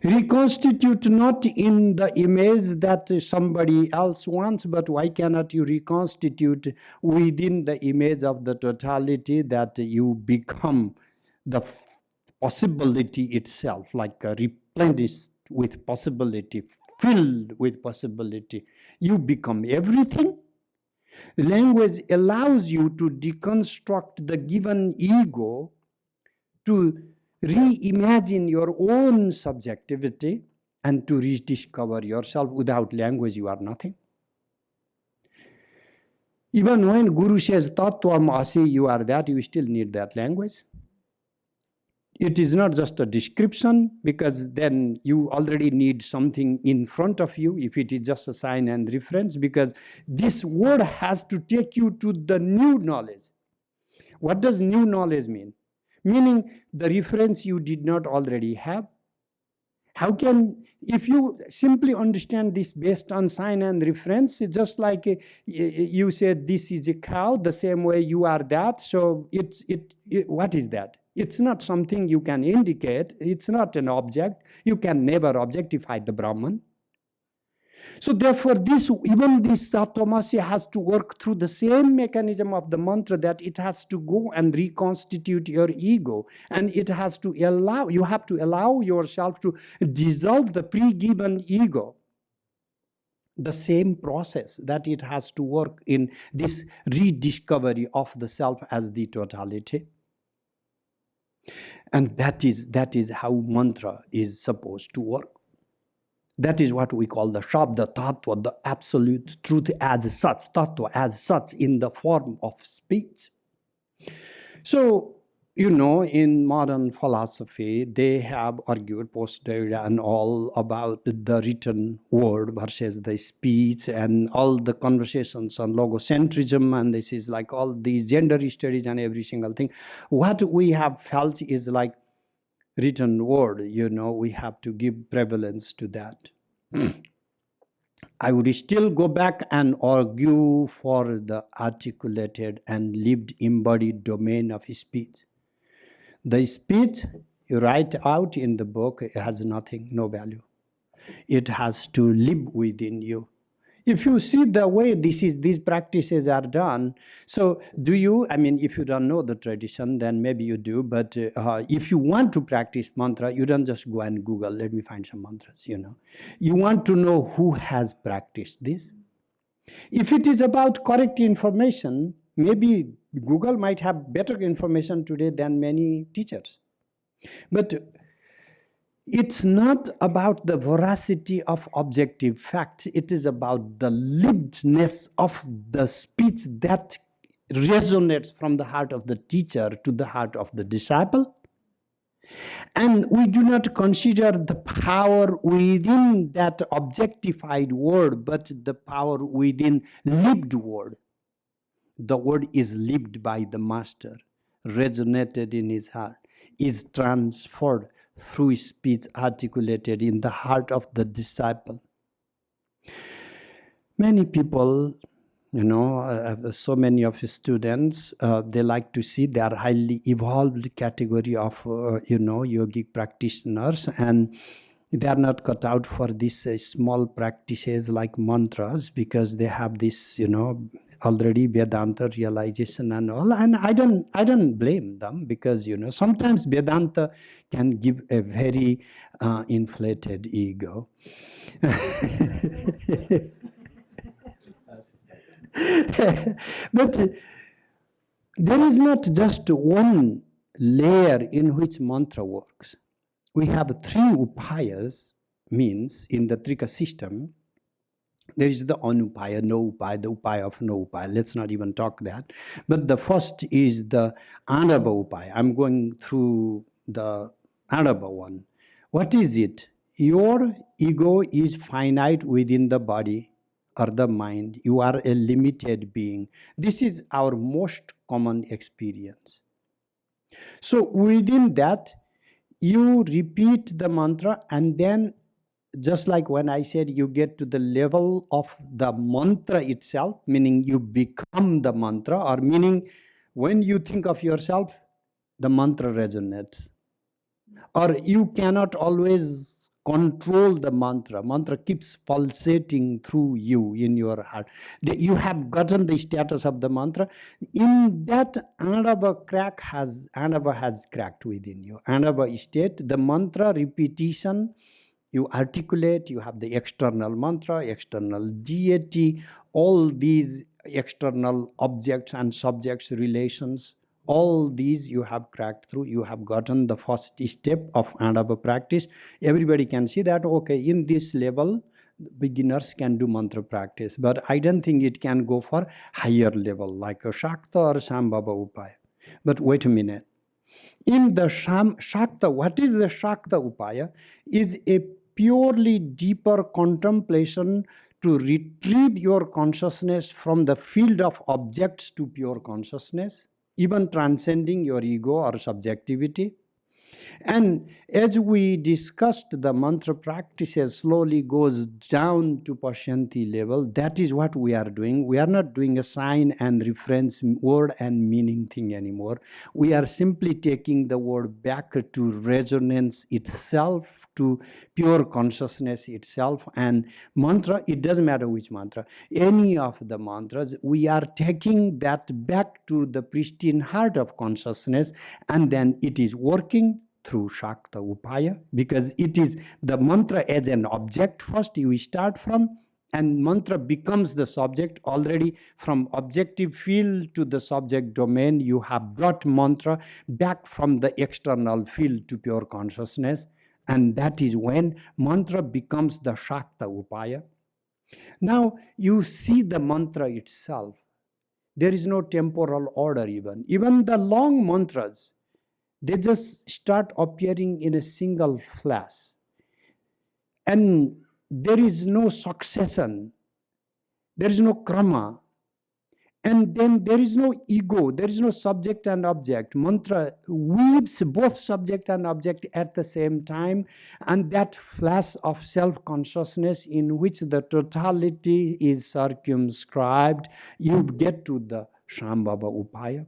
Reconstitute not in the image that somebody else wants, but why cannot you reconstitute within the image of the totality, that you become the possibility itself, like a replenished with possibility, filled with possibility. You become everything. Language allows you to deconstruct the given ego, to reimagine your own subjectivity, and to rediscover yourself. Without language, you are nothing. Even when Guru says, Tattvam Asi, you are that, you still need that language. It is not just a description, because then you already need something in front of you if it is just a sign and reference, because this word has to take you to the new knowledge. What does new knowledge mean? Meaning the reference you did not already have. How can, if you simply understand this based on sign and reference, just like you said this is a cow, the same way you are that, so what is that? It's not something you can indicate. It's not an object. You can never objectify the Brahman. So therefore, even this Tattvamasi has to work through the same mechanism of the mantra, that it has to go and reconstitute your ego. And it has to allow, you have to allow yourself to dissolve the pre-given ego. The same process that it has to work in this rediscovery of the self as the totality. And that is how mantra is supposed to work. That is what we call the Shabda Tattva, the absolute truth as such, Tattva as such, in the form of speech. So, in modern philosophy, they have argued, post-Derrida and all, about the written word versus the speech, and all the conversations on logocentrism, and this is like all these gender studies and every single thing. What we have felt is like written word, we have to give prevalence to that. I would still go back and argue for the articulated and lived embodied domain of speech. The speech you write out in the book, it has nothing, no value. It has to live within you. If you see the way these practices are done, so if you don't know the tradition, then maybe you do, but if you want to practice mantra, you don't just go and Google, let me find some mantras, You want to know who has practiced this. If it is about correct information, maybe Google might have better information today than many teachers. But It's not about the veracity of objective facts. It is about the livedness of the speech that resonates from the heart of the teacher to the heart of the disciple. And we do not consider the power within that objectified word, but the power within lived word. The word is lived by the master, resonated in his heart, is transferred through speech articulated in the heart of the disciple. Many people, so many of his students, they like to see they are highly evolved category of, yogic practitioners, and they are not cut out for these small practices like mantras, because they have this, already Vedanta realization and all. And I don't blame them, because, sometimes Vedanta can give a very inflated ego. But there is not just one layer in which mantra works. We have three upayas, means in the Trika system. There is the anupaya, no upaya, the upaya of no upaya. Let's not even talk that. But the first is the anaba upaya. I'm going through the anaba one. What is it? Your ego is finite within the body or the mind. You are a limited being. This is our most common experience. So within that, you repeat the mantra, and then just like when I said you get to the level of the mantra itself, meaning you become the mantra, or meaning when you think of yourself, the mantra resonates. Or you cannot always control the mantra. Mantra keeps pulsating through you in your heart. You have gotten the status of the mantra. In that Anava has cracked within you. Anava state, the mantra repetition, you articulate, you have the external mantra, external deity, all these external objects and subjects relations, all these you have cracked through. You have gotten the first step of Anava practice. Everybody can see that, okay, in this level, beginners can do mantra practice, but I don't think it can go for higher level like a Shakta or Shambhava Upaya. But wait a minute. In the Shakta, what is the Shakta Upaya? Is a purely deeper contemplation to retrieve your consciousness from the field of objects to pure consciousness, even transcending your ego or subjectivity. And as we discussed, the mantra practices slowly goes down to Pashyanti level. That is what we are doing. We are not doing a sign and reference word and meaning thing anymore. We are simply taking the word back to resonance itself, to pure consciousness itself. And mantra, it doesn't matter which mantra, any of the mantras, we are taking that back to the pristine heart of consciousness, and then it is working through Shakta Upaya, because it is the mantra as an object first you start from, and mantra becomes the subject. Already from objective field to the subject domain, you have brought mantra back from the external field to pure consciousness, and that is when mantra becomes the Shakta Upaya. Now you see the mantra itself. There is no temporal order even. Even the long mantras, they just start appearing in a single flash. And there is no succession. There is no krama. And then there is no ego. There is no subject and object. Mantra weaves both subject and object at the same time. And that flash of self-consciousness in which the totality is circumscribed, you get to the Shambhava Upaya.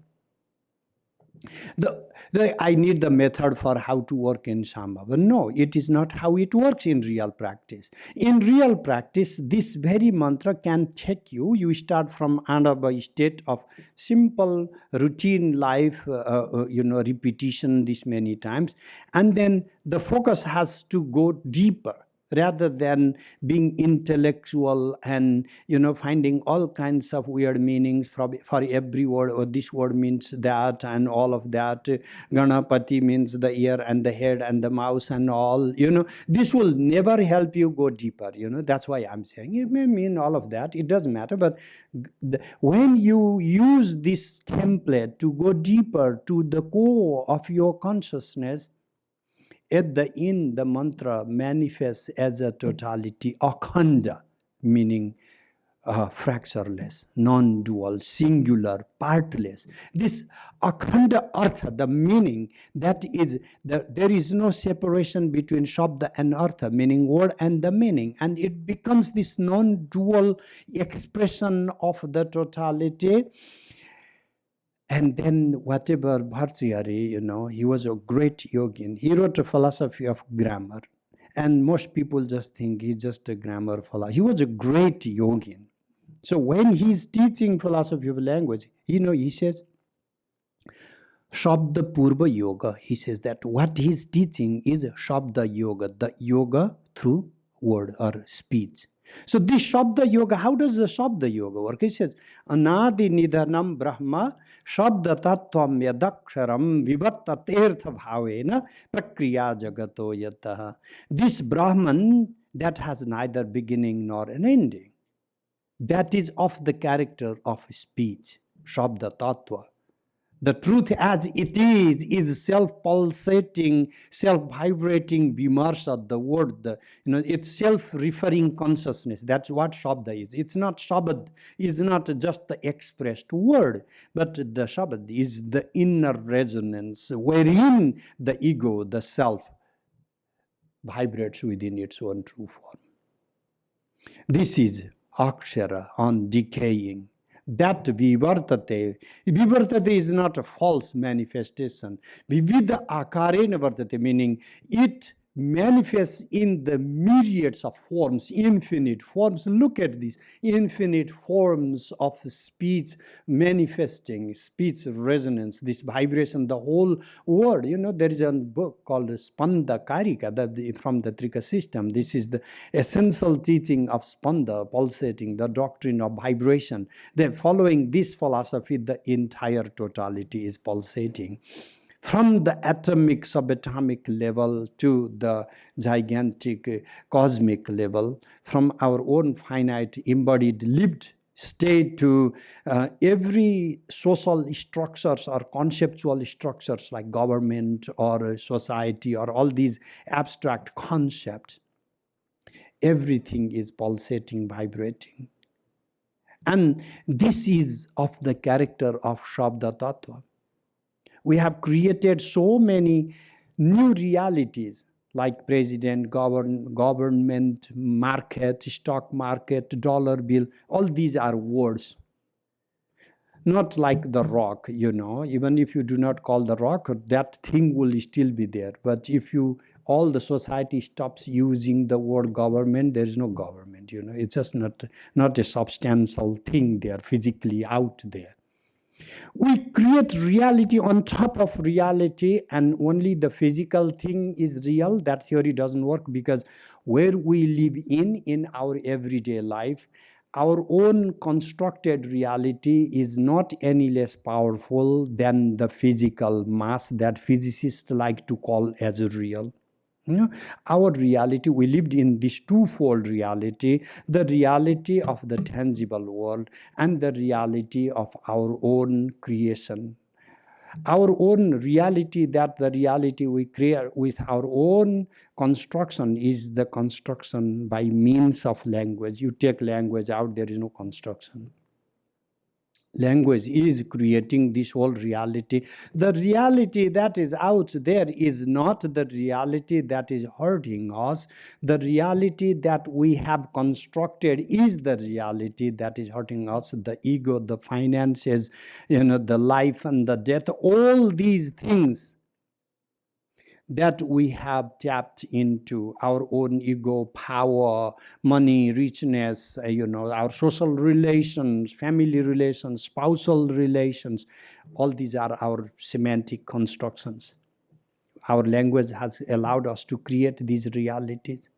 I need the method for how to work in Shambhava. No, it is not how it works in real practice. In real practice, this very mantra can take you. You start from Anava state of simple routine life, repetition this many times. And then the focus has to go deeper. rather than being intellectual and finding all kinds of weird meanings for every word. Or this word means that and all of that. Ganapati means the ear and the head and the mouse and all. This will never help you go deeper. That's why I'm saying it may mean all of that. It doesn't matter. But when you use this template to go deeper to the core of your consciousness, at the end, the mantra manifests as a totality, akhanda, meaning fractureless, non-dual, singular, partless. This akhanda artha, the meaning, that is, there is no separation between shabda and artha, meaning word and the meaning. And it becomes this non-dual expression of the totality. And then whatever Bhartrihari, he was a great yogin. He wrote a philosophy of grammar. And most people just think he's just a grammar philosopher. He was a great yogin. So when he's teaching philosophy of language, he says, Shabda Purva Yoga. He says that what he's teaching is Shabda Yoga, the yoga through word or speech. So this Shabda Yoga, how does the Shabda Yoga work? He says, Anadi Nidhanam Brahma Shabda Tattvam Yadaksharam Vivartat Ertha Bhavena Prakriya Jagato Yataha. This Brahman that has neither beginning nor an ending, that is of the character of speech, Shabda Tattva. The truth as it is self-pulsating, self-vibrating vimarsha, the word, it's self-referring consciousness. That's what Shabda is. It's not Shabad, is not just the expressed word, but the Shabad is the inner resonance wherein the ego, the self, vibrates within its own true form. This is Akshara, on decaying. That vivartate is not a false manifestation. Vivida akarena vartate, meaning it manifests in the myriads of forms, infinite forms. Look at these infinite forms of speech manifesting, speech resonance, this vibration, the whole world. There is a book called Spanda Karika from the Trika system. This is the essential teaching of Spanda, pulsating, the doctrine of vibration. Then following this philosophy, the entire totality is pulsating. From the atomic, subatomic level to the gigantic cosmic level, from our own finite embodied lived state to every social structures or conceptual structures like government or society or all these abstract concepts, everything is pulsating, vibrating. And this is of the character of Shabda Tattva. We have created so many new realities like president, government, market, stock market, dollar bill. All these are words. Not like the rock, even if you do not call the rock, that thing will still be there. But if all the society stops using the word government, there is no government, It's just not a substantial thing there, physically out there. We create reality on top of reality, and only the physical thing is real. That theory doesn't work, because where we live in our everyday life, our own constructed reality is not any less powerful than the physical mass that physicists like to call as real. Our reality, we lived in this twofold reality, the reality of the tangible world and the reality of our own creation. Our own reality, that the reality we create with our own construction, is the construction by means of language. You take language out, there is no construction. Language is creating this whole reality. The reality that is out there is not the reality that is hurting us. The reality that we have constructed is the reality that is hurting us. The ego, the finances, the life and the death, all these things that we have tapped into, our own ego, power, money, richness, our social relations, family relations, spousal relations, all these are our semantic constructions. Our language has allowed us to create these realities.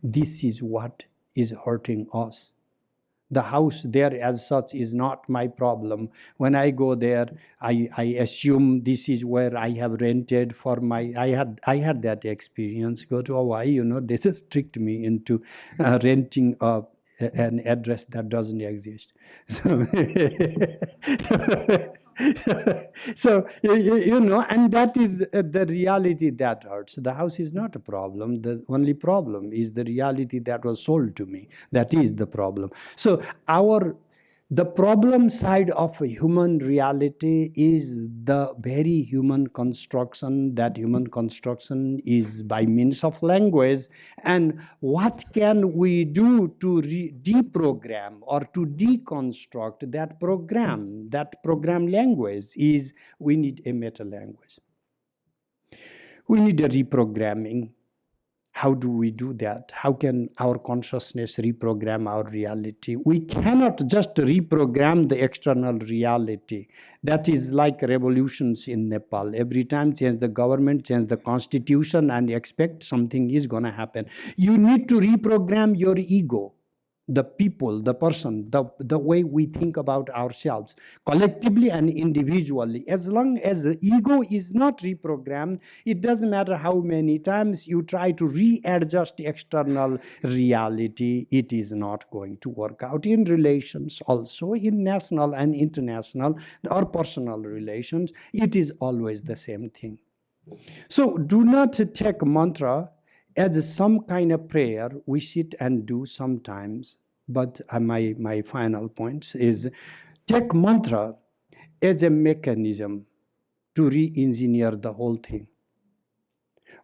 This is what is hurting us. The house there as such is not my problem. When I go there, I assume this is where I have rented for my, I had that experience. Go to Hawaii, they just tricked me into renting an address that doesn't exist. So, so and that is the reality that hurts. The house is not a problem. The only problem is the reality that was sold to me. That is the problem. So the problem side of a human reality is the very human construction. That human construction is by means of language. And what can we do to deprogram or to deconstruct that program language is we need a meta language. We need a reprogramming. How do we do that? How can our consciousness reprogram our reality? We cannot just reprogram the external reality. That is like revolutions in Nepal. Every time change the government, change the constitution, and expect something is going to happen. You need to reprogram your ego. The people, the person, the way we think about ourselves, collectively and individually. As long as the ego is not reprogrammed, it doesn't matter how many times you try to readjust external reality, it is not going to work out. In relations also, in national and international or personal relations, it is always the same thing. So do not take mantra as some kind of prayer we sit and do sometimes. But my final point is take mantra as a mechanism to re-engineer the whole thing.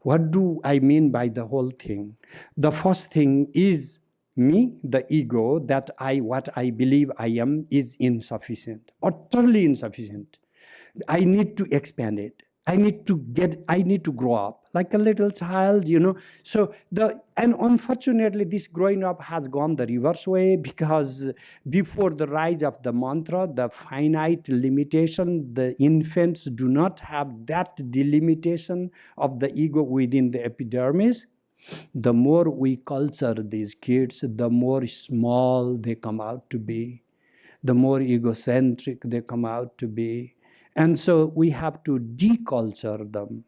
What do I mean by the whole thing? The first thing is me, the ego, that what I believe I am is insufficient, utterly insufficient. I need to expand it. I need to grow up like a little child, So and unfortunately, this growing up has gone the reverse way, because before the rise of the mantra, the finite limitation, the infants do not have that delimitation of the ego within the epidermis. The more we culture these kids, the more small they come out to be, the more egocentric they come out to be. And so we have to deculture them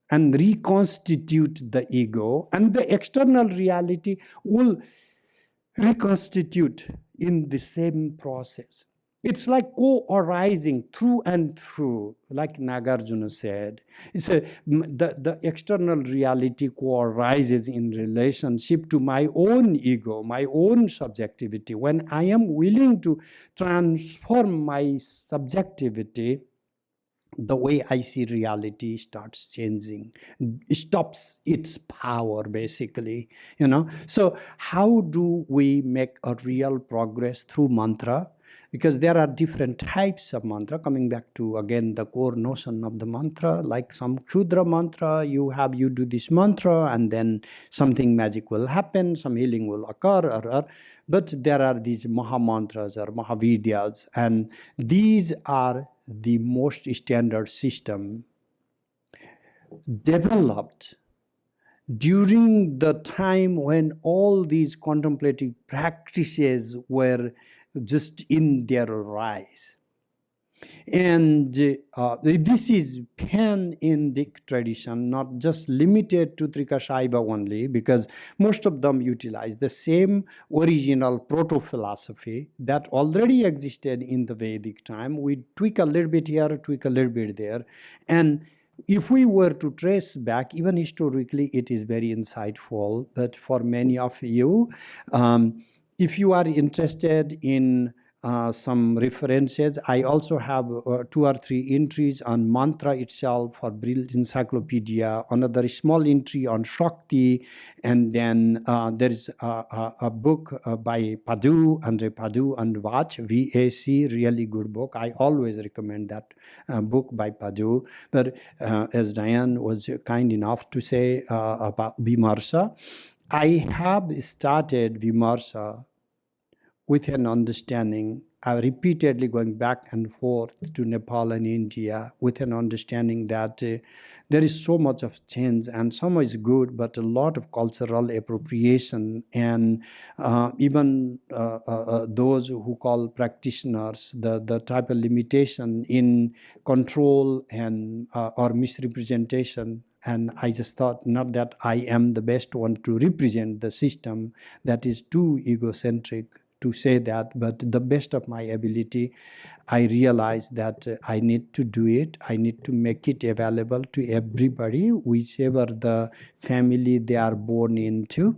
and reconstitute the ego, and the external reality will reconstitute in the same process. It's like co-arising through and through, like Nagarjuna said. It's the external reality co-arises in relationship to my own ego, my own subjectivity. When I am willing to transform my subjectivity, the way I see reality starts changing, stops its power, basically, So how do we make a real progress through mantra? Because there are different types of mantra, coming back to, again, the core notion of the mantra. Like some Kshudra mantra, you do this mantra and then something magic will happen, some healing will occur, but there are these Maha mantras or Mahavidyas, and these are the most standard system developed during the time when all these contemplative practices were just in their rise. And this is pan-Indic tradition, not just limited to Trikashaiva only, because most of them utilize the same original proto-philosophy that already existed in the Vedic time. We tweak a little bit here, tweak a little bit there. And if we were to trace back, even historically, it is very insightful. But for many of you, if you are interested in some references, I also have 2 or 3 entries on mantra itself for Brill Encyclopedia, another small entry on Shakti, and then there is a book by Padu, Andre Padu and Vach, VAC, really good book. I always recommend that book by Padu. But as Diane was kind enough to say about Vimarsa, I have started Vimarsa with an understanding repeatedly going back and forth to Nepal and India with an understanding that there is so much of change, and some is good, but a lot of cultural appropriation, and even those who call practitioners, the type of limitation in control and or misrepresentation. And I just thought, not that I am the best one to represent the system that is too egocentric to say that, but the best of my ability, I realized that I need to do it. I need to make it available to everybody, whichever the family they are born into.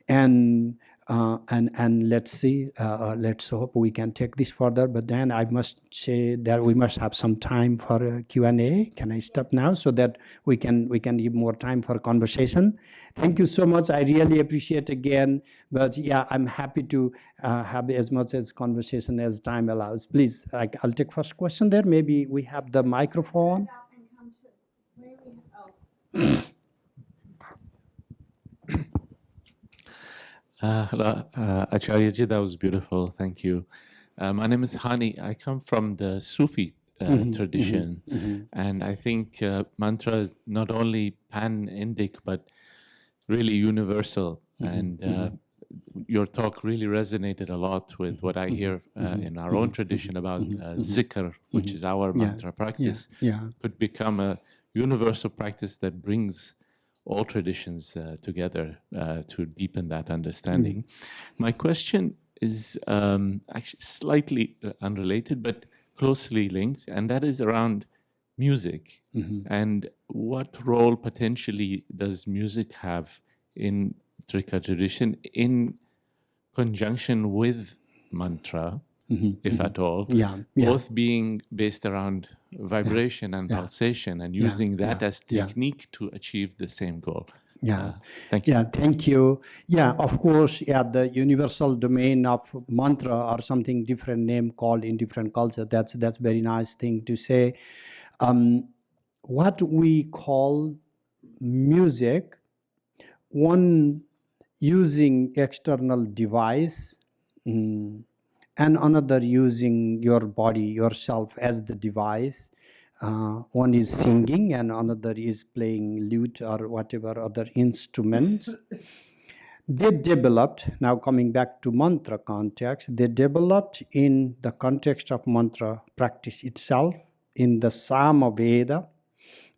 And let's see, let's hope we can take this further. But then I must say that we must have some time for Q&A. Can I stop now so that we can give more time for conversation? Thank you so much. I really appreciate again. But yeah, I'm happy to have as much as conversation as time allows. Please, I'll take first question there. Maybe we have the microphone. Hello, Acharya-ji, that was beautiful. Thank you. My name is Hani. I come from the Sufi tradition, and I think mantra is not only pan-Indic, but really universal. And your talk really resonated a lot with what I hear in our own tradition about zikr, which is our mantra practice, could become a universal practice that brings all traditions together to deepen that understanding. My question is actually slightly unrelated, but closely linked, and that is around music. And what role potentially does music have in Trika tradition in conjunction with mantra, if at all, both being based around vibration and pulsation, and using that as technique to achieve the same goal. Thank you. Yeah, thank you. Yeah, of course, the universal domain of mantra or something different name called in different culture. That's very nice thing to say. What we call music, one using external device, and another using your body, yourself as the device. One is singing and another is playing lute or whatever other instruments. They developed, now coming back to mantra context, they developed in the context of mantra practice itself, in the Sama Veda.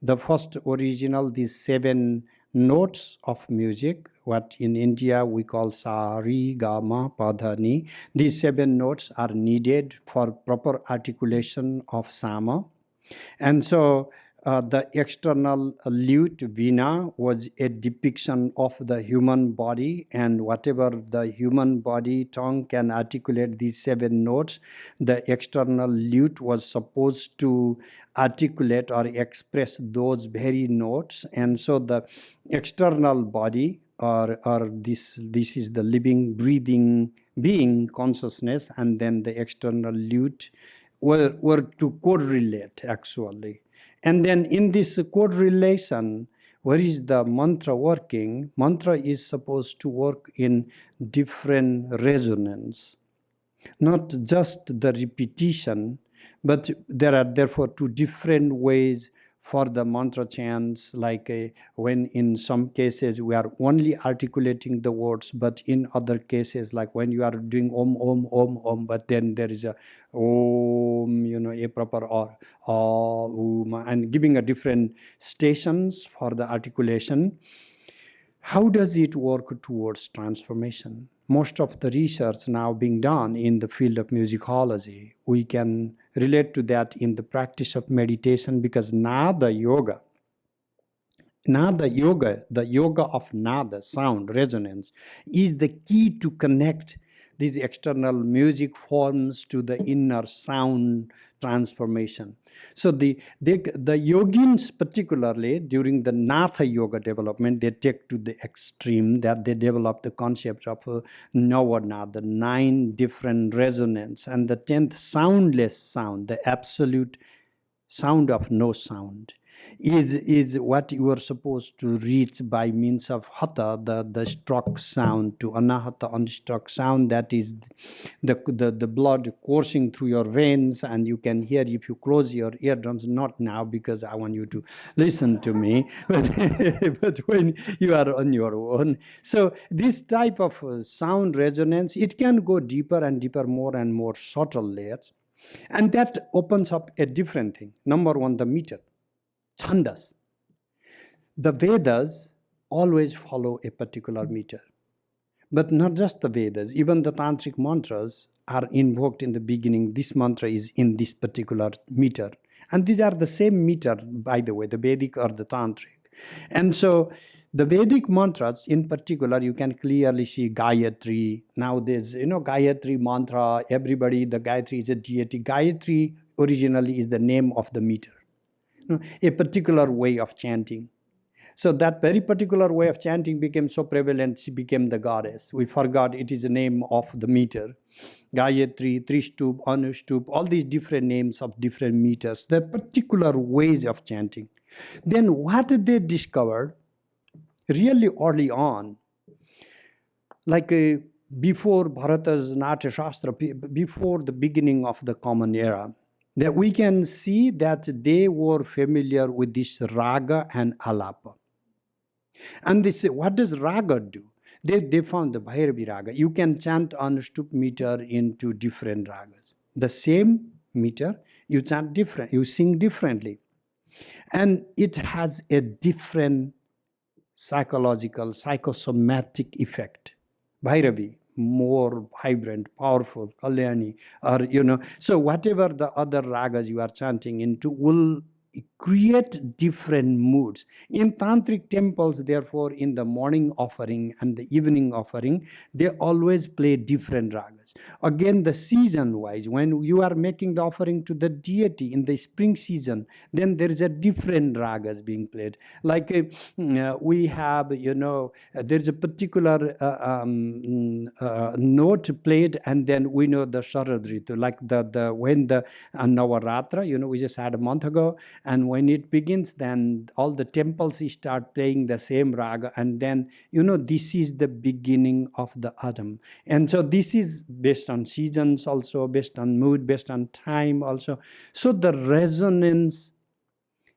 The first original, these 7 notes of music, what in India we call sa, ri, ga, ma, pa, dha, ni. These 7 notes are needed for proper articulation of Sama. And so the external lute veena was a depiction of the human body, and whatever the human body tongue can articulate these 7 notes, the external lute was supposed to articulate or express those very notes. And so the external body or this is the living, breathing being consciousness, and then the external lute were to correlate actually. And then in this correlation, where is the mantra working? Mantra is supposed to work in different resonance, not just the repetition, but there are therefore 2 different ways for the mantra chants, like when in some cases we are only articulating the words, but in other cases, like when you are doing om, om, om, om, but then there is a om, a proper or and giving a different stations for the articulation. How does it work towards transformation? Most of the research now being done in the field of musicology, we can relate to that in the practice of meditation, because Nada yoga, the yoga of Nada, sound, resonance, is the key to connect these external music forms to the inner sound transformation. So the yogins, particularly during the Natha yoga development, they take to the extreme that they develop the concept of Navana, the 9 different resonance, and the 10th soundless sound, the absolute sound of no sound. is what you are supposed to reach by means of hatha, the struck sound, to anahata, unstruck sound, that is the blood coursing through your veins, and you can hear if you close your eardrums, not now because I want you to listen to me, but when you are on your own. So this type of sound resonance, it can go deeper and deeper, more and more subtle layers, and that opens up a different thing. Number one, the meter. Chandas. The Vedas always follow a particular meter. But not just the Vedas, even the Tantric mantras are invoked in the beginning. This mantra is in this particular meter. And these are the same meter, by the way, the Vedic or the Tantric. And so the Vedic mantras in particular, you can clearly see Gayatri. Now there's, Gayatri mantra, everybody, the Gayatri is a deity. Gayatri originally is the name of the meter. A particular way of chanting. So that very particular way of chanting became so prevalent, she became the goddess. We forgot it is the name of the meter. Gayatri, Trishtup, Anushtup, all these different names of different meters. They're particular ways of chanting. Then what they discovered really early on, like before Bharata's Natya Shastra, before the beginning of the Common Era, that we can see that they were familiar with this raga and alapa. And they say, what does raga do? They found the Bhairavi raga. You can chant Anushtup meter into different ragas. The same meter, you chant different, you sing differently. And it has a different psychological, psychosomatic effect. Bhairavi, more vibrant, powerful, Kalyani, or, so whatever the other ragas you are chanting into will create different moods. In Tantric temples, therefore, in the morning offering and the evening offering, they always play different ragas. Again, the season-wise, when you are making the offering to the deity in the spring season, then there is a different ragas being played. Like we have, there's a particular note played, and then we know the Sharad Ritu, like when the Navaratra, we just had a month ago, and when it begins, then all the temples start playing the same raga, and then, this is the beginning of the autumn. And so this is based on seasons also, based on mood, based on time also. So the resonance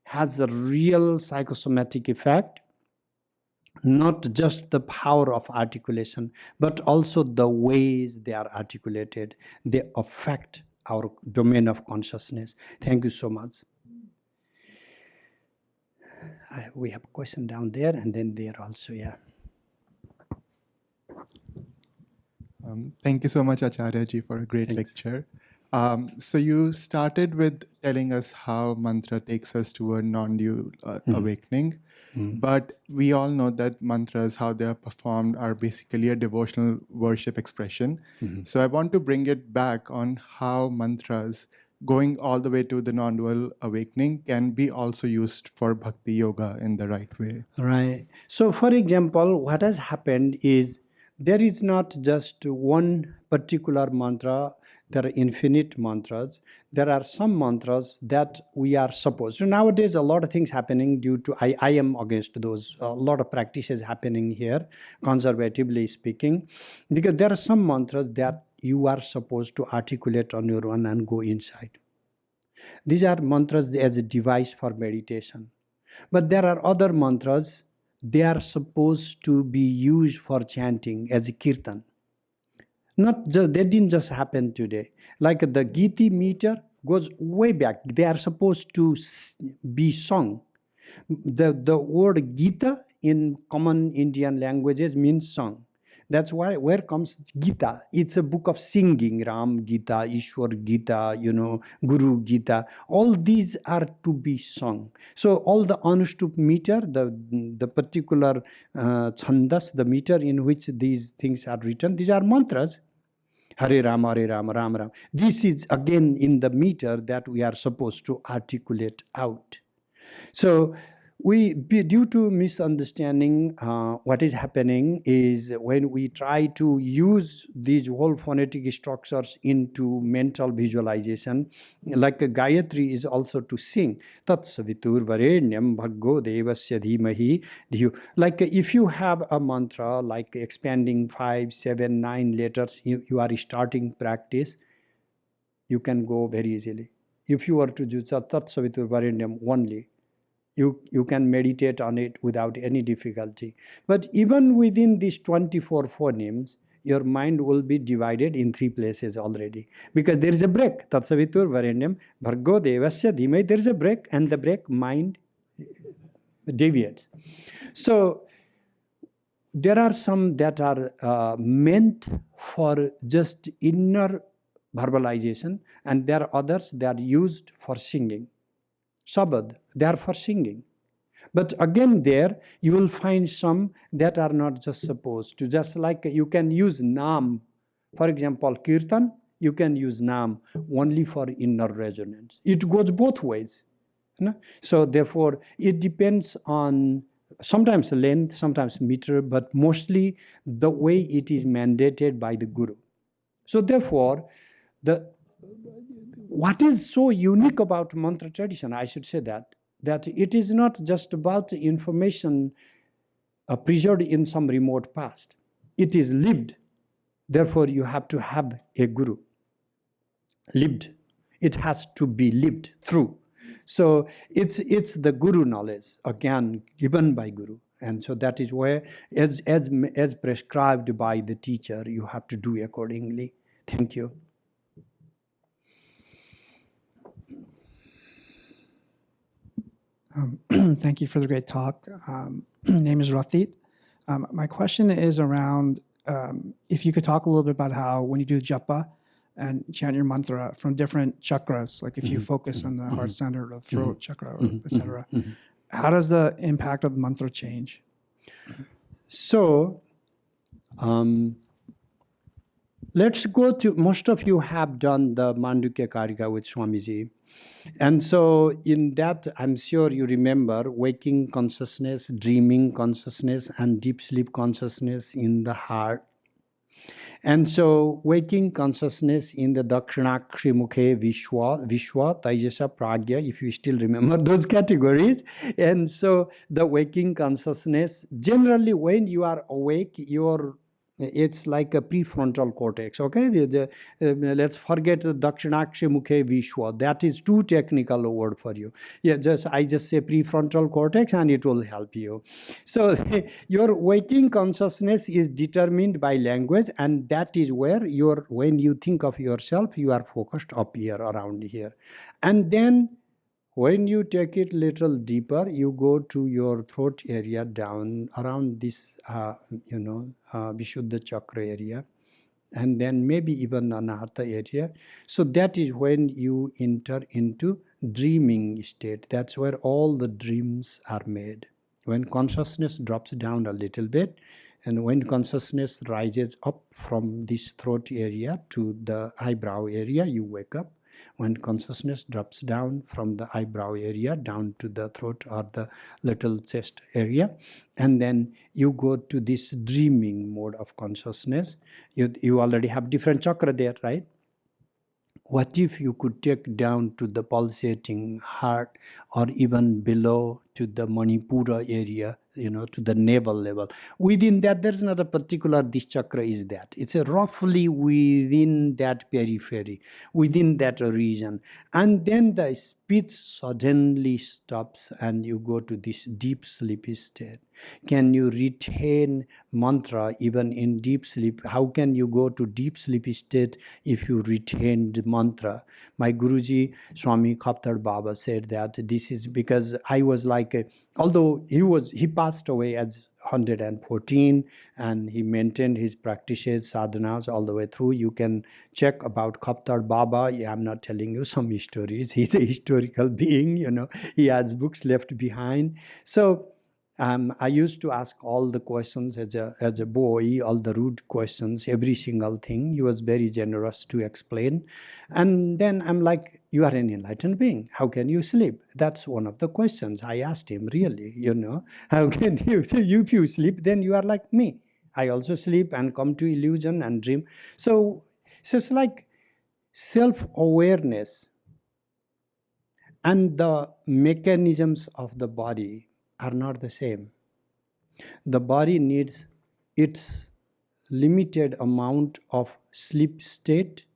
has a real psychosomatic effect, not just the power of articulation, but also the ways they are articulated. They affect our domain of consciousness. Thank you so much. We have a question down there, and then there also, yeah. Thank you so much, Acharya ji, for a great lecture. So you started with telling us how mantra takes us to a non-dual awakening. But we all know that mantras, how they are performed, are basically a devotional worship expression. So I want to bring it back on how mantras, going all the way to the non-dual awakening, can be also used for bhakti yoga in the right way. Right. So, for example, what has happened is there is not just one particular mantra. There are infinite mantras. There are some mantras that we are supposed. So nowadays, a lot of things happening due to, I am against those, a lot of practices happening here, conservatively speaking, because there are some mantras that you are supposed to articulate on your own and go inside. These are mantras as a device for meditation. But there are other mantras, they are supposed to be used for chanting as a kirtan. Not just, they didn't just happen today. Like the Giti meter goes way back. They are supposed to be sung. The word Gita in common Indian languages means song. That's why, where comes Gita? It's a book of singing. Ram Gita, Ishwar Gita, Guru Gita. All these are to be sung. So all the Anushtup meter, the particular chandas, the meter in which these things are written, these are mantras. Hare Rama, Ram Ram. This is again in the meter that we are supposed to articulate out. So Due to misunderstanding, what is happening is when we try to use these whole phonetic structures into mental visualization, like a Gayatri is also to sing. Tat savitur varenyam bhaggo devasya dhimahi dhiyo. Like if you have a mantra, like expanding 5, 7, 9 letters, you are starting practice, you can go very easily. If you were to do Tat savitur varenyam only, you can meditate on it without any difficulty. But even within these 24 phonemes, your mind will be divided in 3 places already. Because there is a break. Tatsavitur varenyam bhargo devasya dhimai. There is a break, and the break mind deviates. So there are some that are meant for just inner verbalization, and there are others that are used for singing. Shabad, they are for singing. But again there, you will find some that are not just supposed to. Just like you can use Naam. For example, Kirtan, you can use Naam only for inner resonance. It goes both ways. So therefore, it depends on sometimes length, sometimes meter, but mostly the way it is mandated by the Guru. So therefore, what is so unique about mantra tradition, I should say that it is not just about information preserved in some remote past. It is lived. Therefore, you have to have a guru. Lived. It has to be lived through. So it's the guru knowledge, again, given by guru. And so that is where, as prescribed by the teacher, you have to do accordingly. Thank you. Thank you for the great talk. Name is Rathit. My question is around if you could talk a little bit about how when you do japa and chant your mantra from different chakras, like if you focus on the heart center or the throat chakra, etc., how does the impact of the mantra change? So, let's go to, most of you have done the Mandukya Karika with Swamiji. And so in that, I'm sure you remember waking consciousness, dreaming consciousness, and deep sleep consciousness in the heart. And so waking consciousness in the Dakshinakshi Mukhe Vishwa, Taijasa Pragya, if you still remember those categories. And so the waking consciousness, generally when you are awake, it's like a prefrontal cortex, okay? Let's forget the Dakshinakshi Mukhe Vishwa. That is too technical a word for you. Yeah, I just say prefrontal cortex and it will help you. So your waking consciousness is determined by language, and that is where when you think of yourself, you are focused up here, around here. And then when you take it little deeper, you go to your throat area down around this, Vishuddha Chakra area, and then maybe even Anahata area. So that is when you enter into dreaming state. That's where all the dreams are made. When consciousness drops down a little bit, and when consciousness rises up from this throat area to the eyebrow area, you wake up. When consciousness drops down from the eyebrow area down to the throat or the little chest area, and then you go to this dreaming mode of consciousness. You already have different chakra there, right? What if you could take down to the pulsating heart, or even below to the Manipura area, to the navel level? Within that, there's not a particular, this chakra is that. It's roughly within that periphery, within that region. And then the speech suddenly stops and you go to this deep sleepy state. Can you retain mantra even in deep sleep? How can you go to deep sleepy state if you retain the mantra? My Guruji, Swami Kaptar Baba, said that this is because I was like, although he passed away at 114 and he maintained his practices, sadhanas all the way through. You can check about Kaptar Baba. Yeah, I'm not telling you some stories. He's a historical being, he has books left behind. So I used to ask all the questions as a boy, all the rude questions, every single thing. He was very generous to explain. And then I'm like, you are an enlightened being. How can you sleep? That's one of the questions I asked him, really, How can you, if you sleep, then you are like me. I also sleep and come to illusion and dream. So it's like self-awareness and the mechanisms of the body are not the same. The body needs its limited amount of sleep state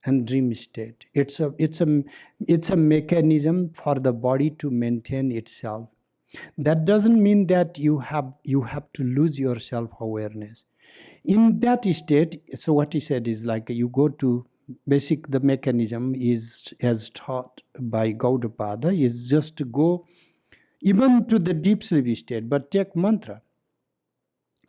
and dream state. It's a mechanism for the body to maintain itself. That doesn't mean that you have to lose your self-awareness. In that state, so what he said is like you go to the mechanism is as taught by Gaudapada is just to go even to the deep sleep state, but take mantra.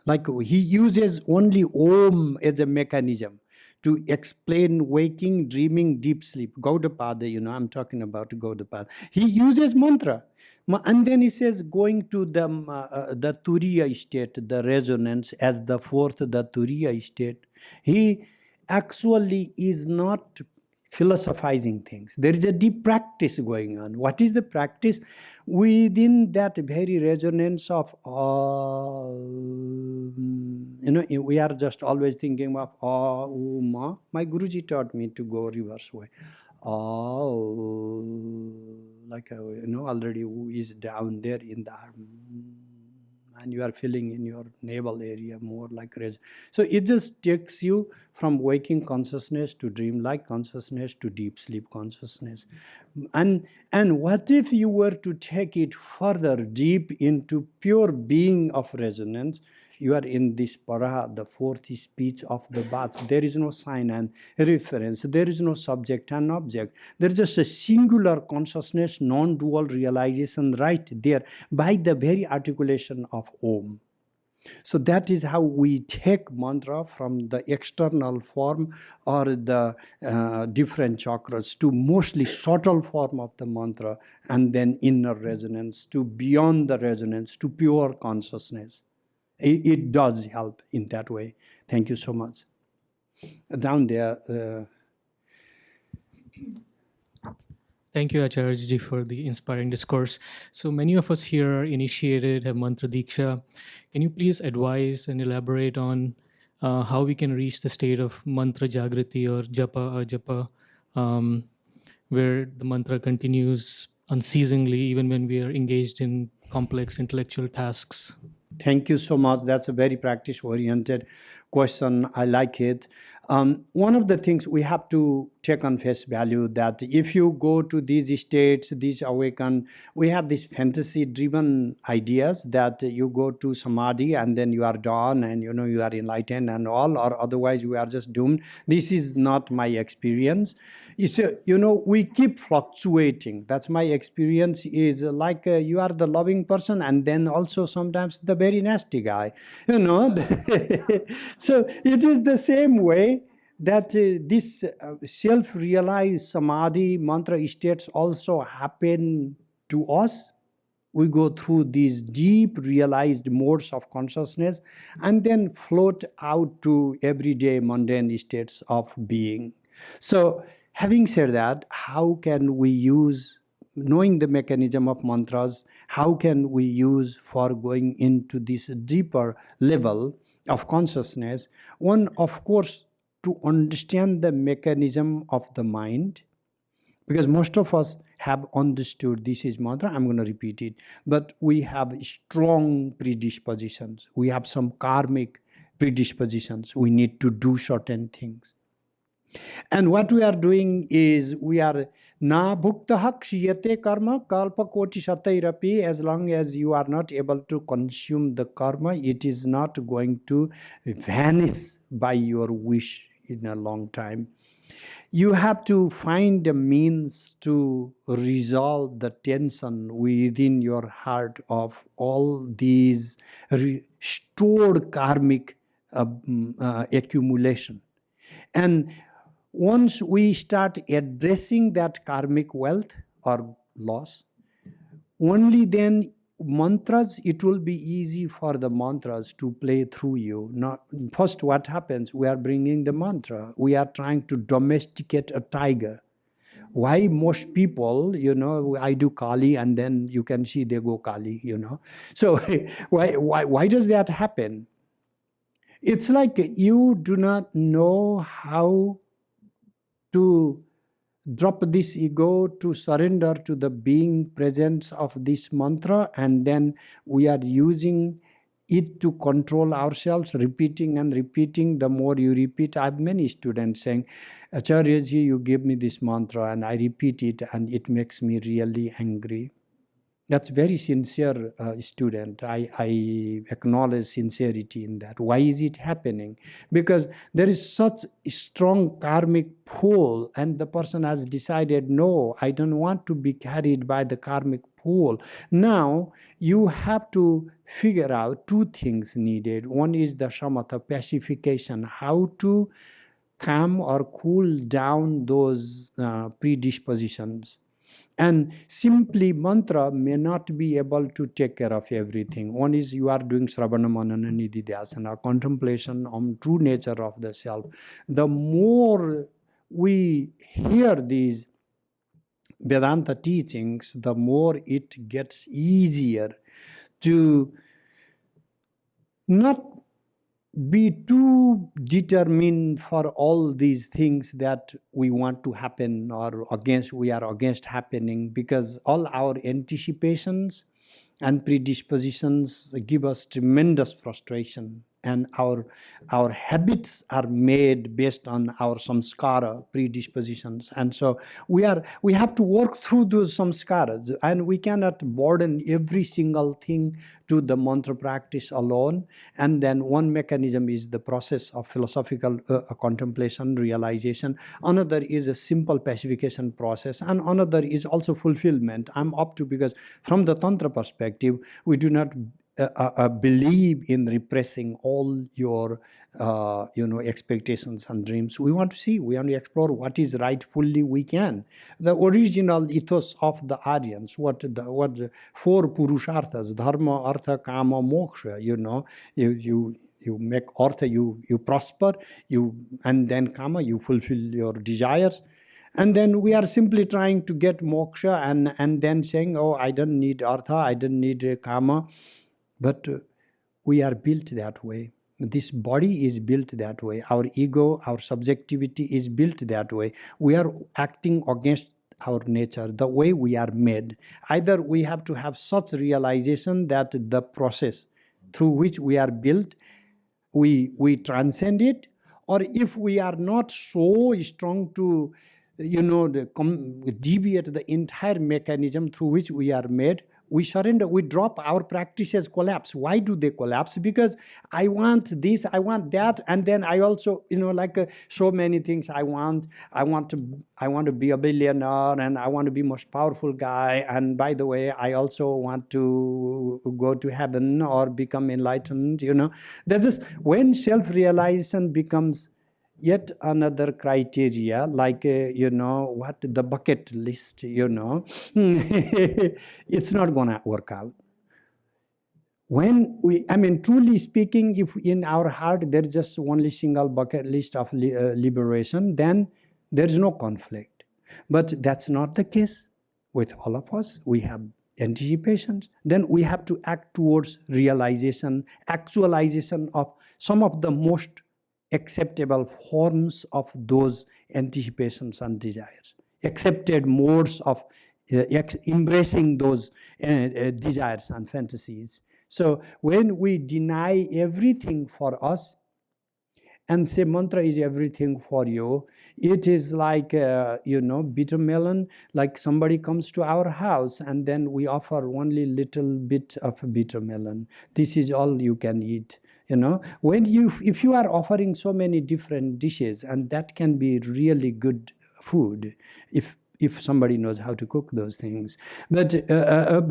Like he uses only Om as a mechanism to explain waking, dreaming, deep sleep. Gaudapada, I'm talking about Gaudapada. He uses mantra. And then he says going to the Turiya state, the resonance as the fourth, the Turiya state. He actually is not philosophizing things. There is a deep practice going on. What is the practice? Within that very resonance of, we are just always thinking of Ma. My Guruji taught me to go reverse way. Like, already who is down there in the arm. And you are feeling in your navel area more like resonance. So it just takes you from waking consciousness to dreamlike consciousness to deep sleep consciousness. And what if you were to take it further deep into pure being of resonance? You are in this para, the fourth speech of the Bats. There is no sign and reference. There is no subject and object. There is just a singular consciousness, non-dual realization right there by the very articulation of Om. So that is how we take mantra from the external form or the different chakras to mostly subtle form of the mantra and then inner resonance to beyond the resonance to pure consciousness. It does help in that way. Thank you so much. Down there. Thank you, Acharya ji, for the inspiring discourse. So many of us here are initiated, have mantra diksha. Can you please advise and elaborate on how we can reach the state of mantra jagriti or japa ajapa, where the mantra continues unceasingly even when we are engaged in complex intellectual tasks? Thank you so much. That's a very practice-oriented question. I like it. One of the things we have to take on face value that if you go to these states, these awaken, we have these fantasy-driven ideas that you go to samadhi and then you are done and you are enlightened and all, or otherwise you are just doomed. This is not my experience. It's we keep fluctuating. That's my experience. Is like you are the loving person and then also sometimes the very nasty guy. So it is the same way that this self-realized samadhi mantra states also happen to us. We go through these deep realized modes of consciousness and then float out to everyday mundane states of being. So having said that, how can we use, knowing the mechanism of mantras, how can we use for going into this deeper level of consciousness? One, of course, to understand the mechanism of the mind, because most of us have understood this is mantra, I'm going to repeat it, but we have strong predispositions. We have some karmic predispositions. We need to do certain things. And what we are doing is we are na bhuktaha kshiyate karma kalpa koti satairapi. As long as you are not able to consume the karma, it is not going to vanish by your wish in a long time. You have to find a means to resolve the tension within your heart of all these stored karmic accumulation. And once we start addressing that karmic wealth or loss, only then mantras, it will be easy for the mantras to play through you. Now, first, what happens? We are bringing the mantra. We are trying to domesticate a tiger. Why most people, I do Kali and then you can see they go Kali, So why does that happen? It's like you do not know how to drop this ego, to surrender to the being presence of this mantra, and then we are using it to control ourselves, repeating and repeating. The more you repeat, I have many students saying, Acharyaji, you give me this mantra and I repeat it and it makes me really angry. That's very sincere student. I acknowledge sincerity in that. Why is it happening? Because there is such a strong karmic pull and the person has decided, no, I don't want to be carried by the karmic pull. Now, you have to figure out two things needed. One is the shamatha, pacification, how to calm or cool down those predispositions. And simply mantra may not be able to take care of everything. One is you are doing Sravana Manana Nididhyasana, contemplation on true nature of the self. The more we hear these Vedanta teachings, the more it gets easier to not be too determined for all these things that we want to happen or we are against happening, because all our anticipations and predispositions give us tremendous frustration, and our habits are made based on our samskara predispositions, and so we have to work through those samskaras, and we cannot burden every single thing to the mantra practice alone. And then one mechanism is the process of philosophical contemplation, realization. Another is a simple pacification process, and another is also fulfillment. I'm up to, because from the Tantra perspective, we do not believe in repressing all your expectations and dreams. We want to explore what is rightfully we can. The original ethos of the Aryans, what the four purusharthas, dharma, artha, kama, moksha, you make artha, you prosper, and then kama, you fulfill your desires. And then we are simply trying to get moksha and then saying, oh, I don't need artha, I don't need kama. But we are built that way. This body is built that way. Our ego, our subjectivity is built that way. We are acting against our nature, the way we are made. Either we have to have such realization that the process through which we are built, we transcend it, or if we are not so strong to deviate the entire mechanism through which we are made, we surrender, we drop, our practices collapse. Why do they collapse? Because I want this, I want that, and then I also, so many things I want to be a billionaire, and I want to be most powerful guy, and by the way, I also want to go to heaven or become enlightened, That's just when self-realization becomes yet another criteria, like, the bucket list, it's not going to work out. When truly speaking, if in our heart there is just only single bucket list of liberation, then there is no conflict. But that's not the case with all of us. We have anticipations. Then we have to act towards realization, actualization of some of the most acceptable forms of those anticipations and desires, accepted modes of embracing those desires and fantasies. So when we deny everything for us and say mantra is everything for you, it is like, bitter melon, like somebody comes to our house and then we offer only little bit of bitter melon. This is all you can eat. If you are offering so many different dishes, and that can be really good food, if if somebody knows how to cook those things. But otherwise,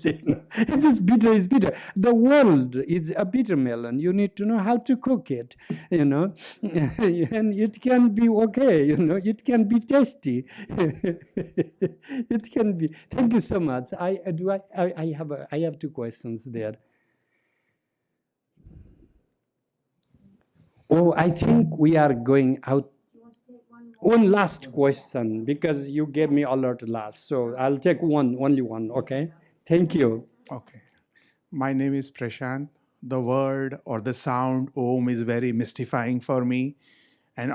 it's just bitter is bitter. The world is a bitter melon. You need to know how to cook it, and it can be okay, it can be tasty. It can be. Thank you so much. I have two questions there. Oh, I think we are going out. One last question, because you gave me a lot last. So I'll take only one, okay? Thank you. Okay. My name is Prashant. The word or the sound Om is very mystifying for me. And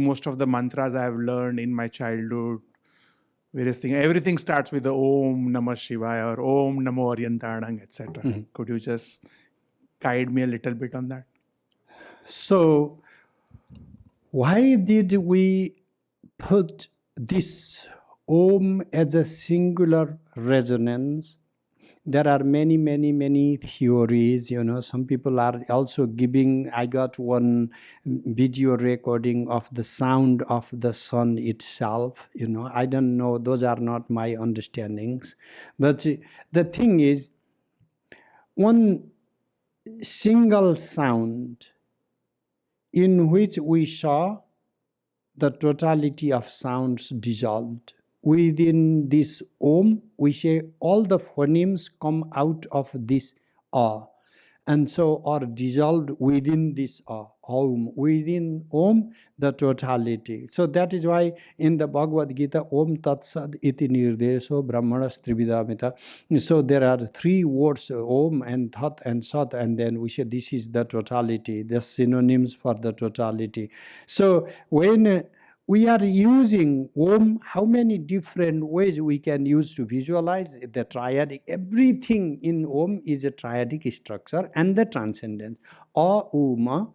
most of the mantras I've learned in my childhood, various things, everything starts with the Om Namah Shivaya or Om Namo Aryantarang, etc. Mm-hmm. Could you just guide me a little bit on that? So, why did we put this Om as a singular resonance? There are many, many, many theories. Some people are also giving. I got one video recording of the sound of the sun itself. I don't know. Those are not my understandings. But the thing is, one single sound in which we saw the totality of sounds dissolved. Within this Om, we say all the phonemes come out of this A, and so are dissolved within this A, Om. Within Om, the totality. So that is why in the Bhagavad Gita, Om Tat Sat Iti Nirdeso Brahmanas Trividamita. So there are three words, Om and Tat and Sat, and then we say this is the totality, the synonyms for the totality. So when we are using Om, how many different ways we can use to visualize the triadic? Everything in Om is a triadic structure and the transcendence. Uma,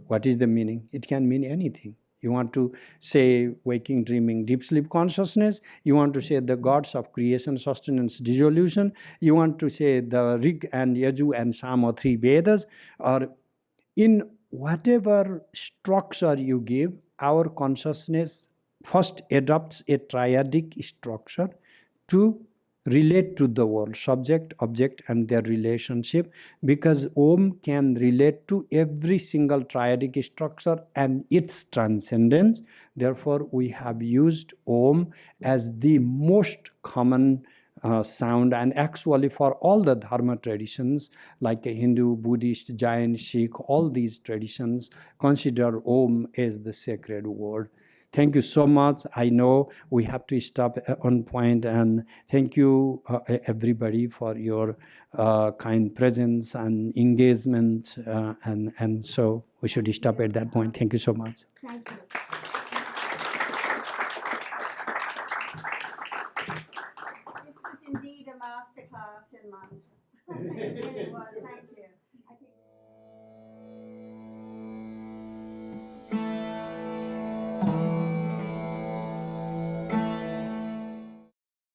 what is the meaning? It can mean anything. You want to say waking, dreaming, deep sleep consciousness. You want to say the gods of creation, sustenance, dissolution. You want to say the Rig and Yaju and Sama, three Vedas. Or in whatever structure you give, our consciousness first adopts a triadic structure to relate to the world, subject, object, and their relationship, because Om can relate to every single triadic structure and its transcendence. Therefore, we have used Om as the most common sound, and actually for all the dharma traditions like Hindu, Buddhist, Jain, Sikh, all these traditions consider Om as the sacred word. Thank you so much. I know we have to stop on point, and thank you everybody for your kind presence and engagement, and so we should stop at that point. Thank you so much. Thank you. This was indeed a masterclass in mantra. It really was. Thank you.